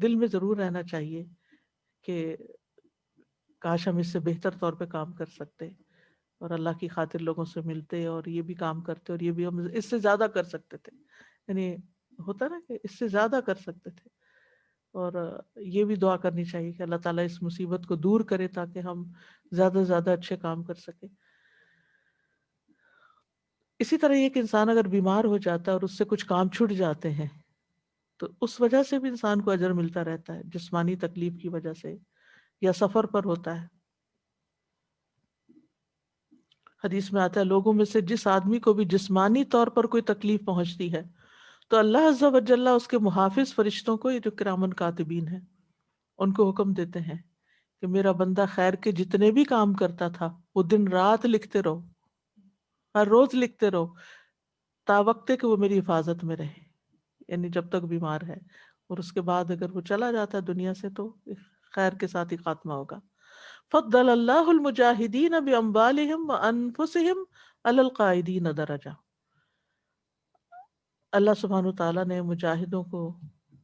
دل میں ضرور رہنا چاہیے کہ کاش ہم اس سے بہتر طور پہ کام کر سکتے اور اللہ کی خاطر لوگوں سے ملتے اور یہ بھی کام کرتے اور یہ بھی ہم اس سے زیادہ کر سکتے تھے. یعنی ہوتا نا کہ اس سے زیادہ کر سکتے تھے. اور یہ بھی دعا کرنی چاہیے کہ اللہ تعالیٰ اس مصیبت کو دور کرے تاکہ ہم زیادہ سے زیادہ اچھے کام کر سکیں. اسی طرح ایک انسان اگر بیمار ہو جاتا ہے اور اس سے کچھ کام چھوٹ جاتے ہیں تو اس وجہ سے بھی انسان کو اجر ملتا رہتا ہے، جسمانی تکلیف کی وجہ سے یا سفر پر ہوتا ہے. حدیث میں آتا ہے لوگوں میں سے جس آدمی کو بھی جسمانی طور پر کوئی تکلیف پہنچتی ہے تو اللہ عز و جل اس کے محافظ فرشتوں کو، یہ جو کرامن کاتبین ہیں، ان کو حکم دیتے ہیں کہ میرا بندہ خیر کے جتنے بھی کام کرتا تھا وہ دن رات لکھتے رہو، ہر روز لکھتے رہو، تا وقت کہ وہ میری حفاظت میں رہے، یعنی جب تک بیمار ہے. اور اس کے بعد اگر وہ چلا جاتا ہے دنیا سے تو خیر کے ساتھ ہی خاتمہ ہوگا. فضل اللہ المجاہدین باموالہم وانفسہم علی القاعدین درجہ. اللہ سبحانہ تعالیٰ نے مجاہدوں کو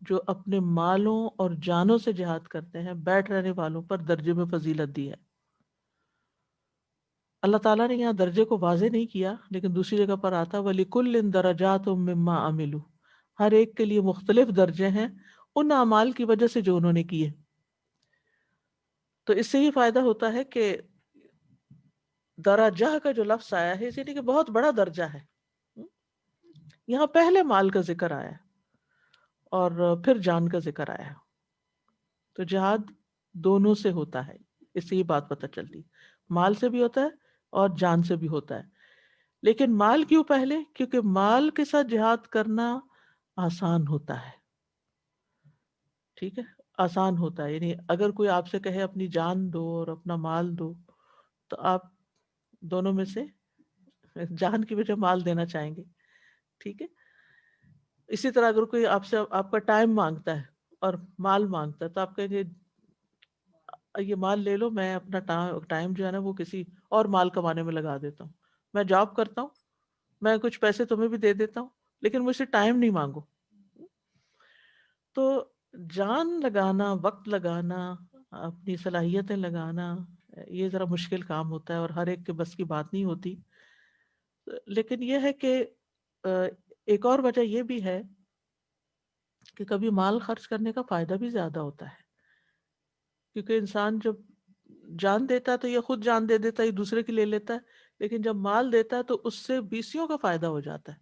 جو اپنے مالوں اور جانوں سے جہاد کرتے ہیں بیٹھ رہنے والوں پر درجے میں فضیلت دی ہے. اللہ تعالیٰ نے یہاں درجے کو واضح نہیں کیا، لیکن دوسری جگہ پر آتا وَلِكُلٍّ دَرَجَاتٌ مِّمَّا عَمِلُوا، ہر ایک کے لیے مختلف درجے ہیں ان اعمال کی وجہ سے جو انہوں نے کیے. تو اس سے یہ فائدہ ہوتا ہے کہ درجہ کا جو لفظ آیا ہے یعنی کہ بہت بڑا درجہ ہے. یہاں پہلے مال کا ذکر آیا ہے اور پھر جان کا ذکر آیا ہے. تو جہاد دونوں سے ہوتا ہے، اس سے یہ بات پتہ چلتی، مال سے بھی ہوتا ہے اور جان سے بھی ہوتا ہے. لیکن مال کیوں پہلے؟ کیونکہ مال کے ساتھ جہاد کرنا آسان ہوتا ہے. ٹھیک ہے، آسان ہوتا ہے. یعنی اگر کوئی آپ سے کہے اپنی جان دو اور اپنا مال دو تو آپ دونوں میں سے جان کی وجہ مال دینا چاہیں گے. ٹھیک ہے. اسی طرح اگر کوئی آپ سے آپ کا ٹائم مانگتا ہے اور مال مانگتا ہے تو آپ کہیں گے یہ مال لے لو، میں اپنا ٹائم جو ہے نا وہ کسی اور مال کمانے میں لگا دیتا ہوں، میں جاب کرتا ہوں، میں کچھ پیسے تمہیں بھی دے دیتا ہوں لیکن مجھ سے ٹائم نہیں مانگو. تو جان لگانا، وقت لگانا، اپنی صلاحیتیں لگانا، یہ ذرا مشکل کام ہوتا ہے اور ہر ایک کے بس کی بات نہیں ہوتی. لیکن یہ ہے کہ ایک اور وجہ یہ بھی ہے کہ کبھی مال خرچ کرنے کا فائدہ بھی زیادہ ہوتا ہے. کیونکہ انسان جب جان دیتا ہے تو یہ خود جان دے دیتا ہے، یہ دوسرے کی لے لیتا ہے، لیکن جب مال دیتا ہے تو اس سے بیسیوں کا فائدہ ہو جاتا ہے.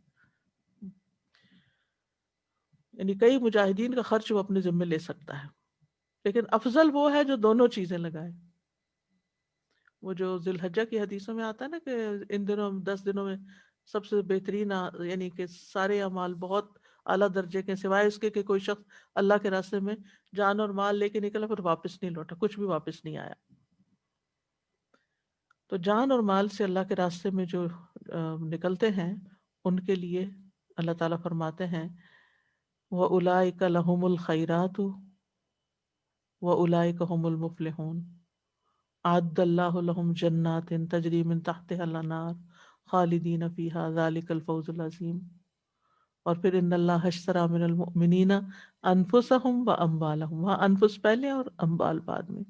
یعنی کئی مجاہدین کا خرچ وہ اپنے ذمہ لے سکتا ہے. لیکن افضل وہ ہے جو دونوں چیزیں لگائے. وہ جو ذی الحجہ کی حدیثوں میں آتا ہے نا کہ ان دنوں 10 دنوں میں سب سے بہترین یعنی کہ سارے اعمال بہت اعلیٰ درجے کے، سوائے اس کے کہ کوئی شخص اللہ کے راستے میں جان اور مال لے کے نکلا پھر واپس نہیں لوٹا، کچھ بھی واپس نہیں آیا. تو جان اور مال سے اللہ کے راستے میں جو نکلتے ہیں ان کے لیے اللہ تعالیٰ فرماتے ہیں وَأُولَئِكَ لَهُمُ الْخَيْرَاتُ وَأُولَئِكَ هُمُ الْمُفْلِحُونَ أَعَدَّ اللَّهُ لَهُمْ جَنَّاتٍ تَجْرِي مِن تَحْتِهَا الْأَنْهَارُ خَالِدِينَ فِيهَا ذَلِكَ الْفَوْزُ الْعَظِيمُ. اور پھر ان اللہ اشترى من المؤمنین انفسهم واموالهم، وہاں انفس پہلے اور اموال بعد میں.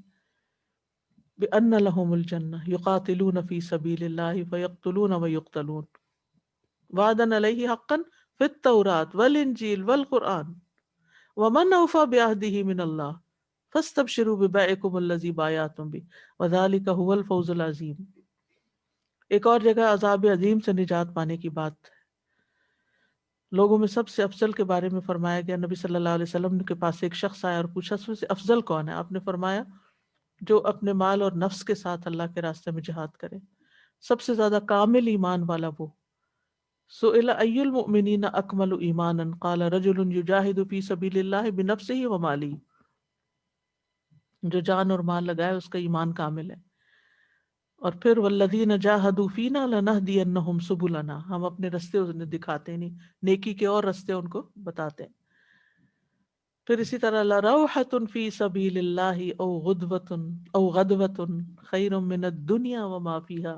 بأن لهم الجنہ یقاتلون فی سبیل اللہ فیقتلون ویقتلون وعدا علیہ حقا فی التوراۃ والانجیل والقرآن ومن اوفى بعہدہ من اللہ فاستبشروا ببیعکم الذی بایعتم بہ وذلک هو الفوز العظیم. ایک اور جگہ عذاب عظیم سے نجات پانے کی بات لوگوں میں سب سے افضل کے بارے میں فرمایا گیا. نبی صلی اللہ علیہ وسلم کے پاس ایک شخص آیا اور پوچھا سب سے افضل کون ہے؟ آپ نے فرمایا جو اپنے مال اور نفس کے ساتھ اللہ کے راستے میں جہاد کرے. سب سے زیادہ کامل ایمان والا وہ. سئل ای المؤمنین اکمل ایمانا قال رجل یجاہد فی سبیل اللہ بنفسہ ومالہ. جو جان اور مال لگائے اس کا ایمان کامل ہے. اور پھر والذین جاہدوا فینا لنہدینہم سبلنا، ہم اپنے رستے انہیں دکھاتے نہیں، نیکی کے اور رستے ان کو بتاتے ہیں. پھر اسی طرح لروحۃ فی سبیل اللہ او غدوۃ خیر من الدنیا وما فیہا.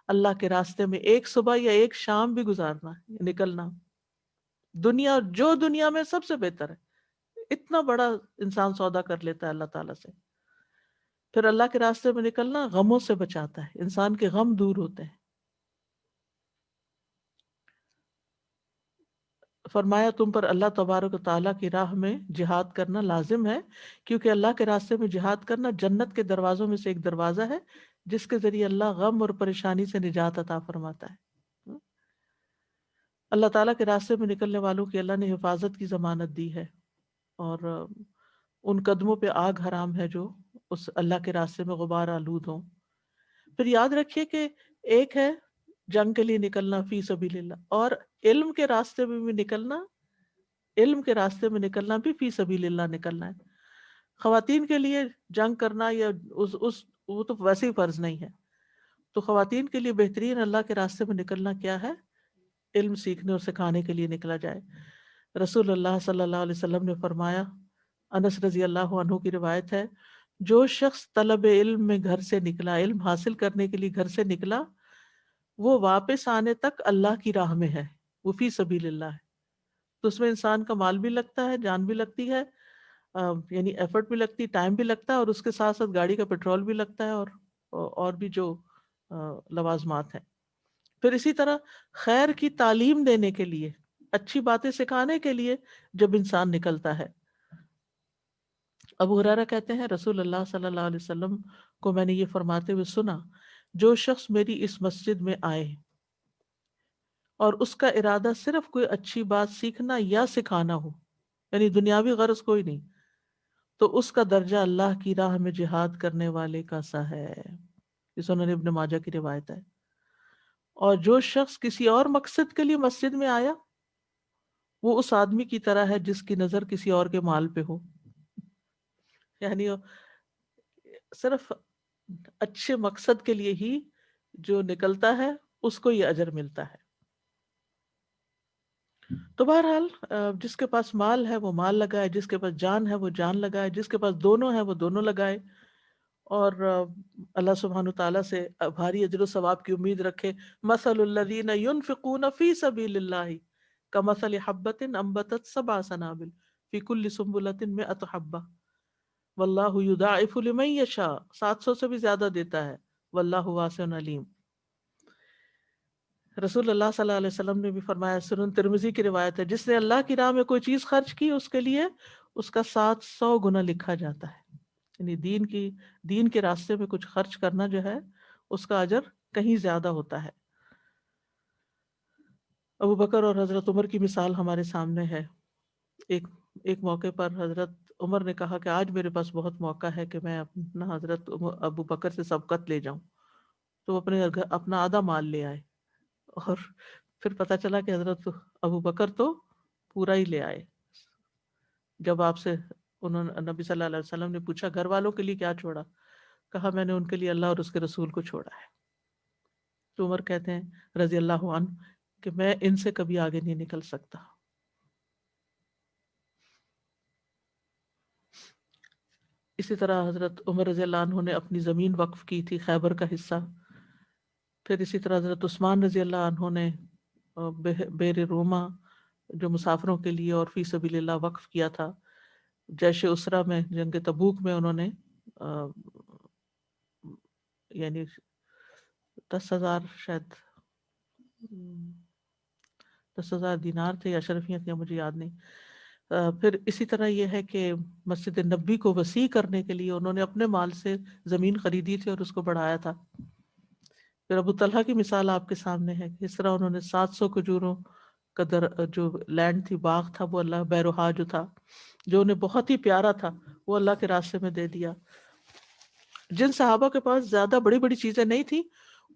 اللہ کے راستے میں ایک صبح یا ایک شام بھی گزارنا، نکلنا، دنیا جو دنیا میں سب سے بہتر ہے. اتنا بڑا انسان سودا کر لیتا ہے اللہ تعالیٰ سے. پھر اللہ کے راستے میں نکلنا غموں سے بچاتا ہے، انسان کے غم دور ہوتے ہیں. فرمایا تم پر اللہ تبارک و تعالیٰ کی راہ میں جہاد کرنا لازم ہے، کیونکہ اللہ کے راستے میں جہاد کرنا جنت کے دروازوں میں سے ایک دروازہ ہے جس کے ذریعے اللہ غم اور پریشانی سے نجات عطا فرماتا ہے. اللہ تعالیٰ کے راستے میں نکلنے والوں کی اللہ نے حفاظت کی ضمانت دی ہے، اور ان قدموں پہ آگ حرام ہے جو اس اللہ کے راستے میں غبار آلود ہوں. پھر یاد رکھیے کہ ایک ہے جنگ کے لیے نکلنا فی سبیل اللہ، اور علم کے راستے میں بھی نکلنا، علم کے راستے میں نکلنا بھی فی سبیل اللہ نکلنا ہے. خواتین کے لیے جنگ کرنا یا وہ تو ویسے ہی فرض نہیں ہے. تو خواتین کے لیے بہترین اللہ کے راستے میں نکلنا کیا ہے؟ علم سیکھنے اور سکھانے کے لیے نکلا جائے. رسول اللہ صلی اللہ علیہ وسلم نے فرمایا، انس رضی اللہ عنہ کی روایت ہے، جو شخص طلب علم میں گھر سے نکلا، علم حاصل کرنے کے لیے گھر سے نکلا، وہ واپس آنے تک اللہ کی راہ میں ہے، وہ فی سبیل اللہ ہے. تو اس میں انسان کا مال بھی لگتا ہے، جان بھی لگتی ہے، یعنی ایفرٹ بھی لگتی ہے، ٹائم بھی لگتا ہے، اور اس کے ساتھ ساتھ گاڑی کا پیٹرول بھی لگتا ہے، اور بھی جو لوازمات ہیں. پھر اسی طرح خیر کی تعلیم دینے کے لیے، اچھی باتیں سکھانے کے لیے جب انسان نکلتا ہے. ابو ہریرہ کہتے ہیں رسول اللہ صلی اللہ علیہ وسلم کو میں نے یہ فرماتے ہوئے سنا، جو شخص میری اس مسجد میں آئے اور اس کا ارادہ صرف کوئی اچھی بات سیکھنا یا سکھانا ہو، یعنی دنیاوی غرض کوئی نہیں، تو اس کا درجہ اللہ کی راہ میں جہاد کرنے والے کا سا ہے. یہ سنن ابن ماجہ کی روایت ہے. اور جو شخص کسی اور مقصد کے لیے مسجد میں آیا، وہ اس آدمی کی طرح ہے جس کی نظر کسی اور کے مال پہ ہو. یعنی صرف اچھے مقصد کے لیے ہی جو نکلتا ہے اس کو یہ اجر ملتا ہے. تو بہرحال جس کے پاس مال ہے وہ مال لگائے، جس کے پاس جان ہے وہ جان لگائے، جس کے پاس دونوں ہے وہ دونوں لگائے، اور اللہ سبحانہ تعالیٰ سے بھاری اجر و ثواب کی امید رکھے. مثل الذین ينفقون فی سبیل اللہ کمثل حبۃ انبتت 7 سنابل فی کل سنبلۃ 100 حبۃ واللہ یضاعف لمن یشاء. 700 سے بھی زیادہ دیتا ہے، واللہ واسع علیم. رسول اللہ صلی اللہ علیہ وسلم نے بھی فرمایا، سنن ترمذی کی روایت ہے، جس نے اللہ کی راہ میں کوئی چیز خرچ کی اس کے لیے اس کا 700 گنا لکھا جاتا ہے. یعنی دین کے راستے میں کچھ خرچ کرنا جو ہے اس کا اجر کہیں زیادہ ہوتا ہے۔ ابو بکر اور حضرت عمر کی مثال ہمارے سامنے ہے۔ ایک موقع پر حضرت عمر نے کہا کہ آج میرے پاس بہت موقع ہے کہ میں اپنا حضرت ابو بکر سے سبقت لے جاؤں، تو وہ اپنا آدھا مال لے آئے، اور پھر پتہ چلا کہ حضرت ابو بکر تو پورا ہی لے آئے۔ جب آپ سے نبی صلی اللہ علیہ وسلم نے پوچھا گھر والوں کے لیے کیا چھوڑا، کہا میں نے ان کے لیے اللہ اور اس کے رسول کو چھوڑا ہے۔ تو عمر کہتے ہیں رضی اللہ عنہ کہ میں ان سے کبھی آگے نہیں نکل سکتا۔ اسی طرح حضرت عمر رضی اللہ عنہ نے اپنی زمین وقف کی تھی، خیبر کا حصہ۔ پھر اسی طرح حضرت عثمان رضی اللہ عنہ نے بیر روما جو مسافروں کے لیے اور فی سبیل اللہ وقف کیا تھا۔ جیش اسرا میں، جنگ تبوک میں انہوں نے یعنی 10,000 شاید 10,000 دینار تھے یا اشرفیاں تھیں، مجھے یاد نہیں۔ پھر اسی طرح یہ ہے کہ مسجد نبی کو وسیع کرنے کے لیے انہوں نے اپنے مال سے زمین خریدی تھی اور اس کو بڑھایا تھا۔ پھر ابو طلحہ کی مثال آپ کے سامنے ہے، اس طرح انہوں نے 700 کھجوروں کا جو لینڈ تھی، باغ تھا، وہ اللہ بیروہا جو تھا، جو انہیں بہت ہی پیارا تھا، وہ اللہ کے راستے میں دے دیا۔ جن صحابہ کے پاس زیادہ بڑی بڑی چیزیں نہیں تھیں،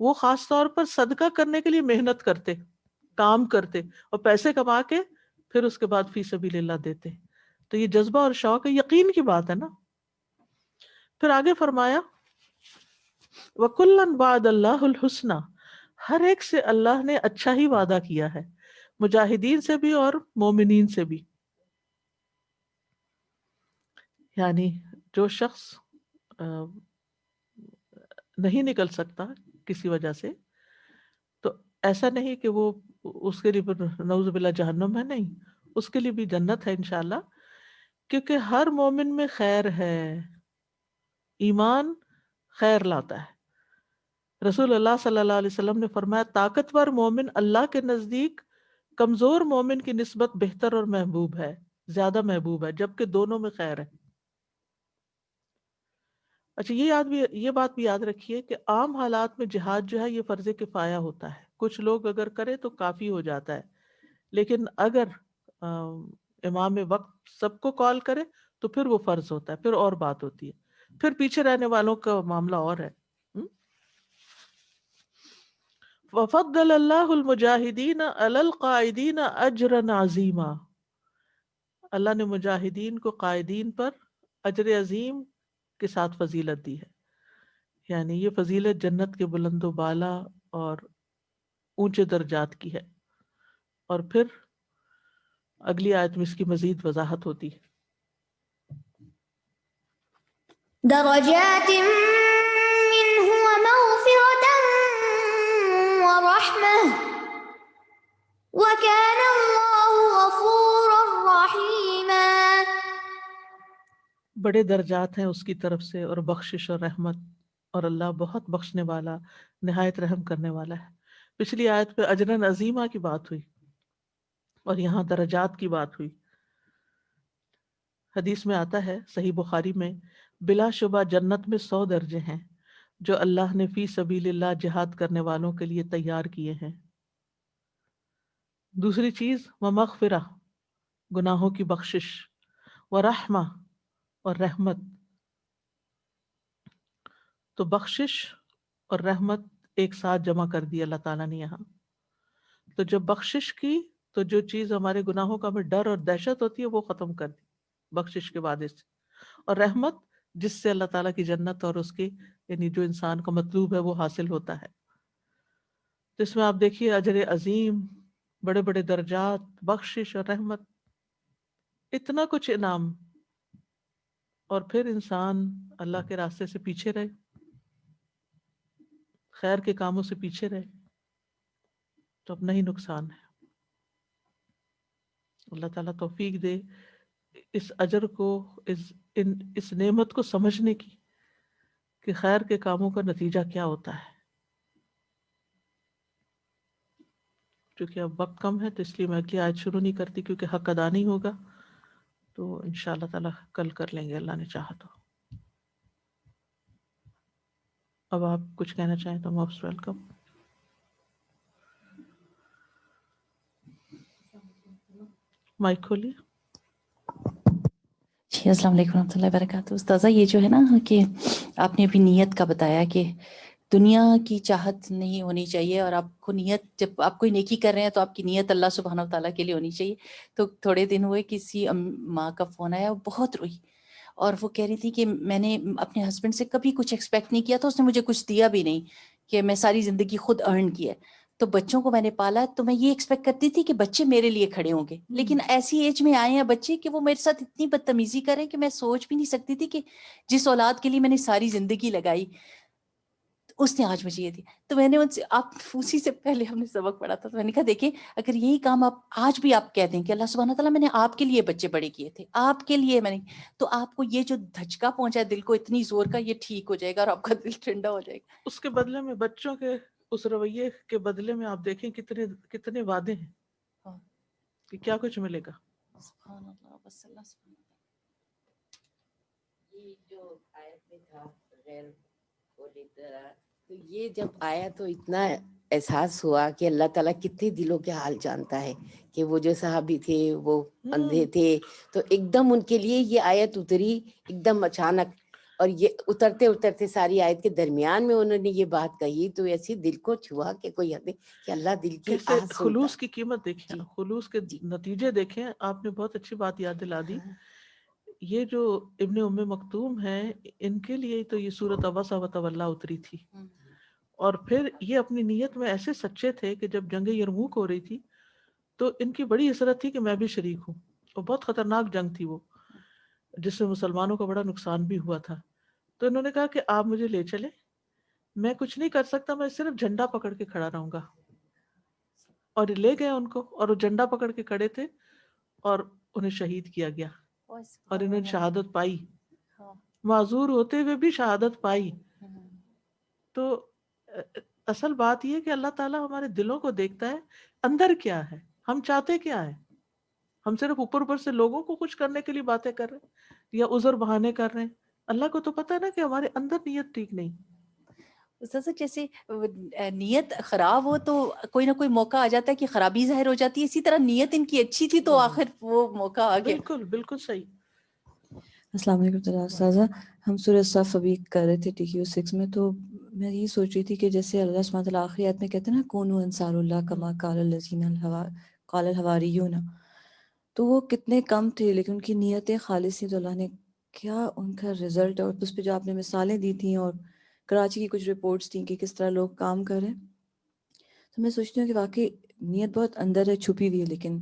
وہ خاص طور پر صدقہ کرنے کے لیے محنت کرتے، کام کرتے، اور پیسے کما کے پھر اس کے بعد فی سبیل اللہ دیتے۔ تو یہ جذبہ اور شوق ہے، یقین کی بات ہے نا۔ پھر آگے فرمایا وَكُلًّا وَعَدَ اللَّهُ الْحُسْنَى، ہر ایک سے اللہ نے اچھا ہی وعدہ کیا ہے، مجاہدین سے بھی اور مومنین سے بھی۔ یعنی جو شخص نہیں نکل سکتا کسی وجہ سے، تو ایسا نہیں کہ وہ اس کے لیے نعوذ باللہ جہنم ہے، نہیں، اس کے لیے بھی جنت ہے انشاءاللہ، کیونکہ ہر مومن میں خیر ہے، ایمان خیر لاتا ہے۔ رسول اللہ صلی اللہ علیہ وسلم نے فرمایا طاقتور مومن اللہ کے نزدیک کمزور مومن کی نسبت بہتر اور محبوب ہے، زیادہ محبوب ہے، جبکہ دونوں میں خیر ہے۔ اچھا یہ بات بھی یاد رکھیے کہ عام حالات میں جہاد جو ہے یہ فرض کفایہ ہوتا ہے، کچھ لوگ اگر کرے تو کافی ہو جاتا ہے، لیکن اگر امام وقت سب کو کال کرے تو پھر وہ فرض ہوتا ہے، پھر اور بات ہوتی ہے، پھر پیچھے رہنے والوں کا معاملہ اور ہے۔ وَفَضَّلَ اللَّهُ الْمُجَاهِدِينَ عَلَى الْقَاعِدِينَ أَجْرًا عَظِيمًا، اللہ نے مجاہدین کو قائدین پر اجر عظیم کے ساتھ فضیلت دی ہے۔ یعنی یہ فضیلت جنت کے بلند و بالا اور اونچے درجات کی ہے۔ اور پھر اگلی آیت میں اس کی مزید وضاحت ہوتی ہے۔ درجات منه ومغفرة ورحمة وكان الله غفورا رحيما، بڑے درجات ہیں اس کی طرف سے اور بخشش اور رحمت، اور اللہ بہت بخشنے والا، نہایت رحم کرنے والا ہے۔ پچھلی آیت پہ اجرن عظیمہ کی بات ہوئی اور یہاں درجات کی بات ہوئی۔ حدیث میں آتا ہے صحیح بخاری میں، بلا شبہ جنت میں 100 درجے ہیں جو اللہ نے فی سبیل اللہ جہاد کرنے والوں کے لیے تیار کیے ہیں۔ دوسری چیز ومغفرہ، گناہوں کی بخشش، ورحمہ، اور رحمت۔ تو بخشش اور رحمت ایک ساتھ جمع کر دی اللہ تعالیٰ نے یہاں۔ تو جب بخشش کی تو جو چیز ہمارے گناہوں کا ہمیں ڈر اور دہشت ہوتی ہے وہ ختم کر دی بخشش کے بعد سے، اور رحمت جس سے اللہ تعالیٰ کی جنت اور اس کی یعنی جو انسان کا مطلوب ہے وہ حاصل ہوتا ہے۔ تو اس میں آپ دیکھیے اجر عظیم، بڑے بڑے درجات، بخشش اور رحمت، اتنا کچھ انعام، اور پھر انسان اللہ کے راستے سے پیچھے رہے، خیر کے کاموں سے پیچھے رہے تو اپنا ہی نقصان ہے۔ اللہ تعالیٰ توفیق دے اس اجر کو، اس نعمت کو سمجھنے کی کہ خیر کے کاموں کا نتیجہ کیا ہوتا ہے۔ چونکہ اب وقت کم ہے تو اس لیے میں اگلی آیت شروع نہیں کرتی، کیونکہ حق ادا نہیں ہوگا، تو انشاءاللہ تعالیٰ کل کر لیں گے اللہ نے چاہا تو۔ اب آپ کچھ کہنا چاہیں تو موسٹ ویلکم. مائک کھولیے. جی السلام علیکم ورحمۃ اللہ وبرکاتہ. استاذہ یہ جو ہے نا کہ آپ نے ابھی نیت کا بتایا کہ دنیا کی چاہت نہیں ہونی چاہیے، اور آپ کو نیت، جب آپ کوئی نیکی کر رہے ہیں تو آپ کی نیت اللہ سبحانہ و تعالیٰ کے لیے ہونی چاہیے. تو تھوڑے دن ہوئے کسی ماں کا فون آیا، وہ بہت روئی اور وہ کہہ رہی تھی کہ میں نے اپنے ہسبینڈ سے کبھی کچھ ایکسپیکٹ نہیں کیا تھا، اس نے مجھے کچھ دیا بھی نہیں، کہ میں ساری زندگی خود ارن کی ہے. تو بچوں کو میں نے پالا تو میں یہ ایکسپیکٹ کرتی تھی کہ بچے میرے لیے کھڑے ہوں گے، لیکن ایسی ایج میں آئے ہیں بچے کہ وہ میرے ساتھ اتنی بدتمیزی کریں کہ میں سوچ بھی نہیں سکتی تھی کہ جس اولاد کے لیے میں نے ساری زندگی لگائی اس نے آج مجھے یہ دی. تو میں نے ان سے، آپ اسی سے پہلے ہم نے سبق پڑھا تھا، تو میں نے کہا دیکھیں اگر یہی کام آپ آج بھی آپ کہہ دیں کہ اللہ سبحانہ تعالیٰ میں نے آپ کے لیے بچے بڑے کیے تھے، آپ کے لیے میں نے، تو آپ کو یہ جو دھچکا پہنچا ہے دل کو اتنی زور کا، یہ ٹھیک ہو جائے گا اور آپ کا دل ٹھنڈا ہو جائے گا. اس کے بدلے میں بچوں کے اس رویے کے بدلے میں آپ دیکھیں کتنے وعدے ہیں ہاں. کہ کیا کچھ ملے گا. سبحان اللہ بس اللہ سبحان اللہ. یہ جو آیت میں تھا غیر تو یہ جب آیا تو اتنا احساس ہوا کہ اللہ تعالیٰ کتنے دلوں کے حال جانتا ہے، کہ وہ جو صحابی تھے وہ اندھے تھے، تو ایک دم ان کے لیے یہ آیت اتری ایک دم اچانک، اور یہ اترتے اترتے ساری آیت کے درمیان میں انہوں نے یہ بات کہی تو ایسی دل کو چھوا کہ کوئی حد نہیں، کہ اللہ دل کی کیسے آہ سنتا. خلوص کی قیمت دیکھیں، جی خلوص کے جی نتیجے دیکھیں. آپ نے بہت اچھی بات یاد دلا دی. ہاں. یہ جو ابن ام مکتوم ہیں، ان کے لیے تو یہ سورۃ عبسہ وتولی اتری تھی. اور پھر یہ اپنی نیت میں ایسے سچے تھے کہ جب جنگ یرموک ہو رہی تھی تو ان کی بڑی حسرت تھی کہ میں بھی شریک ہوں، اور بہت خطرناک جنگ تھی وہ، جس سے مسلمانوں کا بڑا نقصان بھی ہوا تھا. تو انہوں نے کہا کہ آپ مجھے لے چلیں، میں کچھ نہیں کر سکتا، میں صرف جھنڈا پکڑ کے کھڑا رہوں گا. اور لے گئے ان کو، اور وہ جھنڈا پکڑ کے کھڑے تھے اور انہیں شہید کیا گیا، اور انہوں نے شہادت پائی، معذور ہوتے ہوئے بھی شہادت پائی. تو اصل بات یہ کہ اللہ تعالیٰ ہمارے دلوں کو دیکھتا ہے، اندر کیا ہے، ہم چاہتے کیا ہے. ہم صرف اوپر سے لوگوں کو خوش کرنے کے لیے باتیں کر رہے ہیں یا عذر بہانے کر رہے ہیں. اللہ کو تو پتہ ہے نا کہ ہمارے اندر نیت ٹھیک نہیں. استاذہ جیسے نیت خراب ہو تو کوئی نہ کوئی موقع آ جاتا ہے کہ خرابی ظاہر ہو جاتی ہے، اسی طرح نیت ان کی اچھی تھی تو آخر وہ موقع آ گیا. بالکل بالکل صحیح. السلام علیکم استاذہ. ہم سورہ صف ابھی کر رہے تھے TQ 6 میں، تو میں یہ سوچ رہی تھی کہ جیسے اللہ سبحانہ وتعالیٰ آخری آیت میں کہتے ہیں نا کونوا انصار اللہ کما قال الذین قال الحواریون، تو وہ کتنے کم تھے لیکن ان کی نیتیں خالص تھیں، تو اللہ نے کیا ان کا رزلٹ. اور اس پہ جو آپ نے مثالیں دی تھیں اور کراچی کی کچھ رپورٹس تھیں کہ کس طرح لوگ کام کر رہے ہیں، تو میں سوچتی ہوں کہ واقعی نیت بہت اندر ہے، چھپی ہوئی ہے، لیکن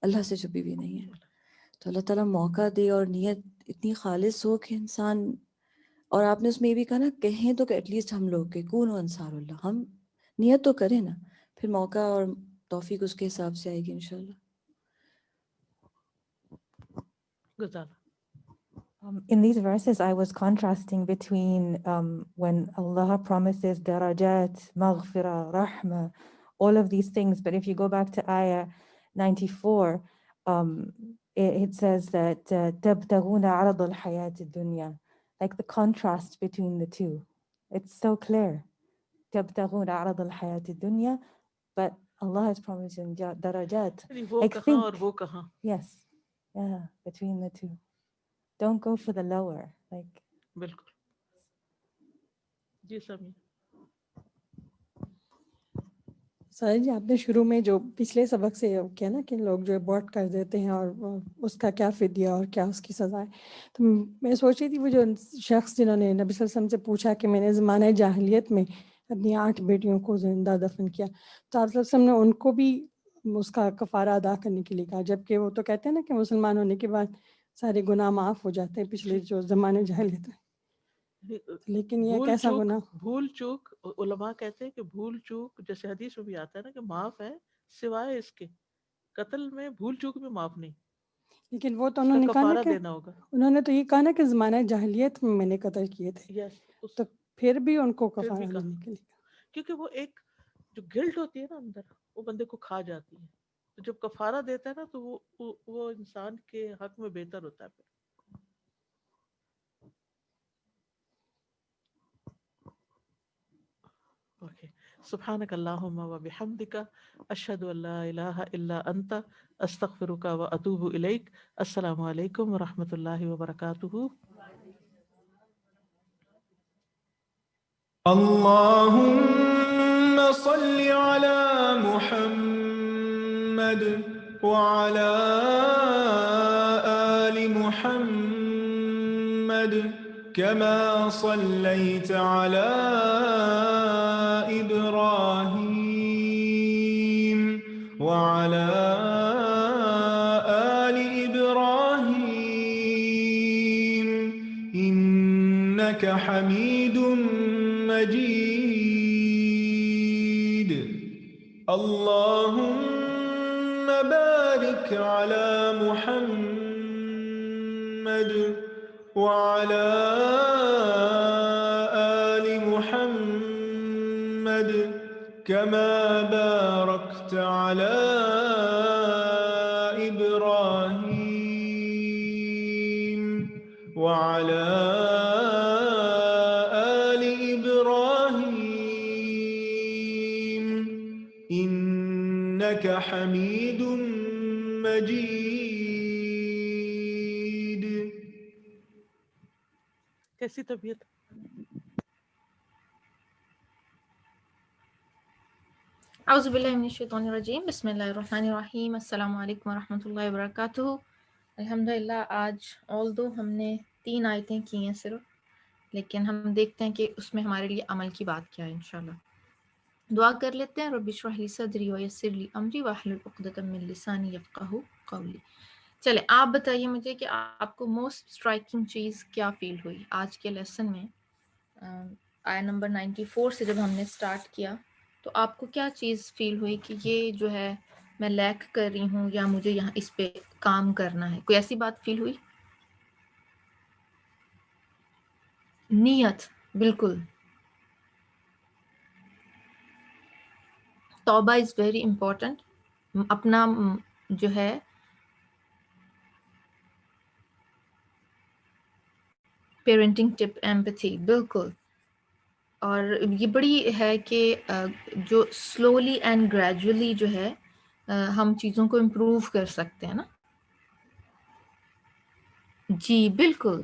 اللہ سے چھپی ہوئی نہیں ہے. تو اللہ تعالیٰ موقع دے اور نیت اتنی خالص ہو کہ انسان، اور آپ نے اس میں یہ بھی کہا نا کہیں تو کہ ایٹ لیسٹ ہم لوگ کہ کون انصار اللہ، ہم نیت تو کریں نا، پھر موقع اور توفیق اس کے حساب سے آئے گی انشاءاللہ. گزارا. In these verses, I was contrasting between when Allah promises darajat, maghfirah, rahmah, all of these things. But if you go back to ayah 94, it says that تَبْتَغُونَ عَرَضَ الْحَيَاةِ الدُّنْيَا, like the contrast between the two. It's so clear. تَبْتَغُونَ عَرَضَ الْحَيَاةِ الدُّنْيا, but Allah is promising darajat. وہ Like کہاں think, اور وہ کہاں. yes, yeah, between the two. Don't go for the lower. Like, بالکل. جی سمی. سر جی آپ نے شروع میں جو پچھلے سبق سے کیا نا کہ لوگ جو ابورٹ کر دیتے ہیں اور اس کا کیا فدیہ اور کیا اس کی سزا ہے، تو میں سوچ رہی تھی وہ جو شخص جنہوں نے نبی صلی اللہ علیہ وسلم سے پوچھا کہ میں نے زمانہ جاہلیت میں اپنی 8 بیٹیوں کو زندہ دفن کیا، تو آپ صلی اللہ علیہ وسلم نے ان کو بھی اس کا کفارہ ادا کرنے کے لیے کہا، جبکہ وہ تو کہتے ہیں نا کہ مسلمان ہونے کے بعد سارے گناہ معاف ہو جاتے ہیں پچھلے جو زمانے جاہلیت ہے، لیکن یہ کیسا گناہ؟ بھول چوک، علماء کہتے ہیں کہ بھول چوک جیسے حدیث میں بھی آتا ہے نا کہ معاف ہے سوائے اس کے، قتل میں بھول چوک بھی معاف نہیں، لیکن وہ تو اس انہوں کا نے کہا نا کفارہ کہ دینا ہوگا. انہوں نے تو یہ کہا نا کہ زمانہ جاہلیت میں نے قتل کیے تھے، یس، تو پھر بھی ان کو پھر بھی کفارہ کہا، دینے کے لیے. کیونکہ وہ ایک جو گلٹ ہوتی ہے نا اندر، وہ بندے کو کھا جاتی ہے، تو جب کفارہ دیتا ہے نا تو وہ انسان کے حق میں بہتر ہوتا ہے. پھر سبحانک اللہم و بحمدک اشہد ان لا الہ الا انت استغفرک و اتوب الیک. السلام علیکم ورحمۃ اللہ وبرکاتہ. اللهم صل على محمد وعلى آل محمد كما صليت على إبراهيم وعلى آل إبراهيم إنك حميد مجيد. اللهم بارك على محمد وعلى آل محمد كما باركت على إبراهيم وعلى إنك حميد مجيد. کیسی طبیعت؟ اعوذ باللہ من الشیطان الرجیم. بسم اللہ الرحمن الرحیم. السلام علیکم ورحمۃ اللہ وبرکاتہ. الحمدللہ آج although ہم نے 3 آیتیں کی ہیں صرف، لیکن ہم دیکھتے ہیں کہ اس میں ہمارے لیے عمل کی بات کیا ہے. انشاءاللہ دعا کر لیتے ہیں. رب اشرح لی صدری ویسر لی امری واحلل عقدۃ من لسانی یفقہوا قولی. چلے آپ بتائیے مجھے کہ آپ کو موسٹ اسٹرائکنگ چیز کیا فیل ہوئی آج کے لیسن میں. آیا نمبر 94 سے جب ہم نے سٹارٹ کیا تو آپ کو کیا چیز فیل ہوئی کہ یہ جو ہے میں لیک کر رہی ہوں یا مجھے یہاں اس پہ کام کرنا ہے؟ کوئی ایسی بات فیل ہوئی؟ نیت، بالکل. توبہ از ویری امپورٹنٹ. اپنا جو ہے پیرنٹنگ ٹپ ایمپتھی، بالکل. اور یہ بڑی ہے کہ جو سلولی اینڈ گریجولی جو ہے ہم چیزوں کو امپروو کر سکتے ہیں نا. جی بالکل.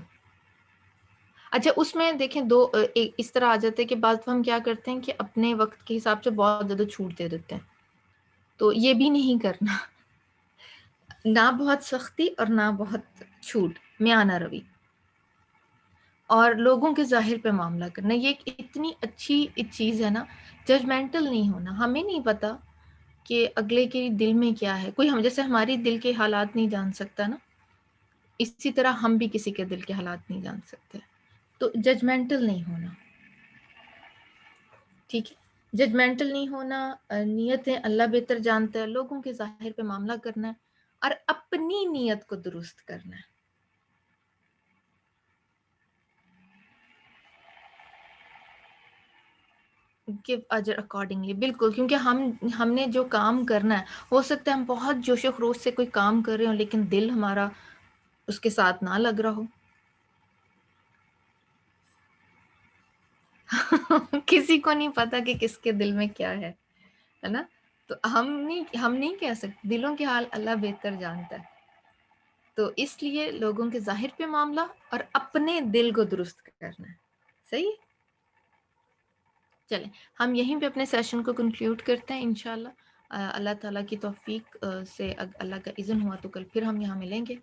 اچھا اس میں دیکھیں اس طرح آ جاتے ہیں کہ بعض ہم کیا کرتے ہیں کہ اپنے وقت کے حساب سے بہت زیادہ چھوٹ دے دیتے ہیں. تو یہ بھی نہیں کرنا. نہ بہت سختی اور نہ بہت چھوٹ، میانہ روی. اور لوگوں کے ظاہر پہ معاملہ کرنا، یہ ایک اتنی اچھی چیز ہے نا. ججمنٹل نہیں ہونا. ہمیں نہیں پتا کہ اگلے کے دل میں کیا ہے. کوئی ہم جیسے ہماری دل کے حالات نہیں جان سکتا نا، اسی طرح ہم بھی کسی کے دل کے حالات نہیں جان سکتے. تو ججمنٹل نہیں ہونا، ٹھیک ہے. ججمنٹل نہیں ہونا. نیتیں اللہ بہتر جانتا ہے. لوگوں کے ظاہر پہ معاملہ کرنا ہے اور اپنی نیت کو درست کرنا ہے. give اجر اکارڈنگلی، بالکل. کیونکہ ہم نے جو کام کرنا ہے، ہو سکتا ہے ہم بہت جوش و خروش سے کوئی کام کر رہے ہوں لیکن دل ہمارا اس کے ساتھ نہ لگ رہا ہو. کسی کو نہیں پتا کہ کس کے دل میں کیا ہے نا. تو ہم نہیں کہہ سکتے. دلوں کے حال اللہ بہتر جانتا ہے. تو اس لیے لوگوں کے ظاہر پہ معاملہ اور اپنے دل کو درست کرنا ہے. صحیح. چلیں ہم یہیں پہ اپنے سیشن کو کنکلیوڈ کرتے ہیں انشاءاللہ. اللہ تعالیٰ کی توفیق سے اللہ کا اذن ہوا تو کل پھر ہم یہاں ملیں گے.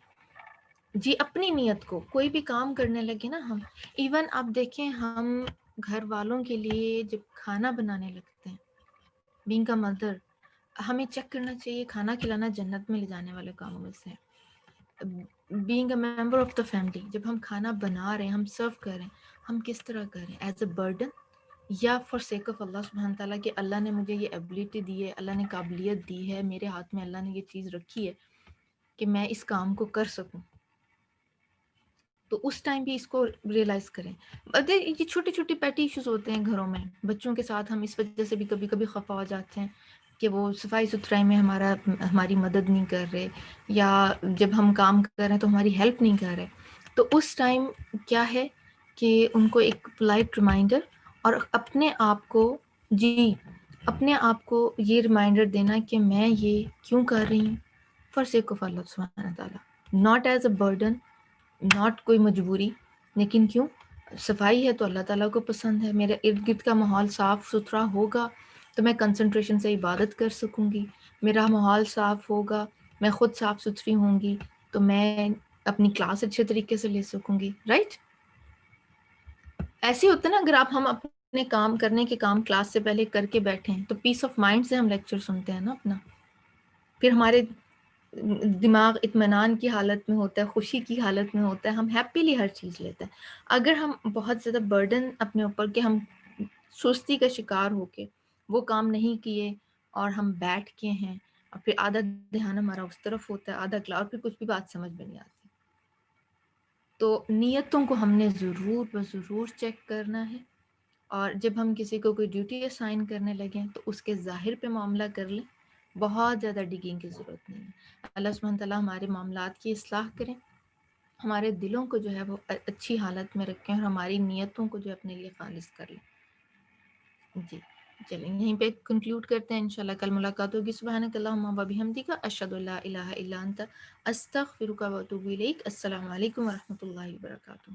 جی اپنی نیت کو کوئی بھی کام کرنے لگے نا ہم، ایون آپ دیکھیں ہم گھر والوں کے لیے جب کھانا بنانے لگتے ہیں، بینگ کا مدر ہمیں چیک کرنا چاہیے. کھانا کھلانا جنت میں لے جانے والے کاموں میں سے. Being a member of the family, جب ہم کھانا بنا رہے ہیں، ہم سرو کر رہے ہیں، ہم کس طرح کر رہے ہیں؟ ایز اے برڈن یا فار سیک آف اللہ سبحانہ تعالیٰ کہ اللہ نے مجھے یہ ایبلٹی دی ہے، اللہ نے قابلیت دی ہے، میرے ہاتھ میں اللہ نے یہ چیز رکھی ہے کہ میں اس کام کو کر سکوں. تو اس ٹائم بھی اس کو ریئلائز کریں. یہ چھوٹی چھوٹی پیٹی ایشوز ہوتے ہیں گھروں میں. بچوں کے ساتھ ہم اس وجہ سے بھی کبھی کبھی خفا ہو جاتے ہیں کہ وہ صفائی ستھرائی میں ہماری مدد نہیں کر رہے، یا جب ہم کام کر رہے ہیں تو ہماری ہیلپ نہیں کر رہے. تو اس ٹائم کیا ہے کہ ان کو ایک پولائٹ ریمائنڈر اور اپنے آپ کو جی اپنے آپ کو یہ ریمائنڈر دینا کہ میں یہ کیوں کر رہی ہوں، فار سیک آف اللہ سبحانہ تعالیٰ، not as a burden, not کوئی مجبوری، لیکن کیوں؟ صفائی ہے تو اللہ تعالیٰ کو پسند ہے، میرے ارد گرد کا ماحول صاف ستھرا ہوگا تو میں کنسنٹریشن سے عبادت کر سکوں گی، میرا ماحول صاف ہوگا، میں خود صاف ستھری ہوں گی تو میں اپنی کلاس اچھے طریقے سے لے سکوں گی، رائٹ؟ ایسے ہوتا ہے نا، اگر ہم اپنے کام کرنے کے کام کلاس سے پہلے کر کے بیٹھیں تو پیس آف مائنڈ سے ہم لیکچر سنتے ہیں نا اپنا، پھر ہمارے دماغ اطمینان کی حالت میں ہوتا ہے، خوشی کی حالت میں ہوتا ہے، ہم ہیپیلی ہر چیز لیتے ہیں۔ اگر ہم بہت زیادہ برڈن اپنے اوپر کہ ہم سستی کا شکار ہو کے وہ کام نہیں کیے اور ہم بیٹھ کے ہیں اور پھر آدھا دھیان ہمارا اس طرف ہوتا ہے، آدھا کلاس، پھر کچھ بھی بات سمجھ میں نہیں آتی۔ تو نیتوں کو ہم نے ضرور چیک کرنا ہے، اور جب ہم کسی کو کوئی ڈیوٹی اسائن کرنے لگیں تو اس کے ظاہر پہ معاملہ کر لیں، بہت زیادہ ڈگنگ کی ضرورت نہیں ہے۔ اللہ سبحانہ تعالیٰ ہمارے معاملات کی اصلاح کریں، ہمارے دلوں کو جو ہے وہ اچھی حالت میں رکھیں اور ہماری نیتوں کو جو ہے اپنے لیے خالص کر لیں۔ جی چلیں یہیں پہ کنکلوڈ کرتے ہیں، انشاءاللہ کل ملاقات ہوگی۔ سبحانک اللہم و بحمدک، اشہد ان لا الہ الا انت، استغفرک و اتوب الیک۔ السلام علیکم ورحمۃ اللہ وبرکاتہ۔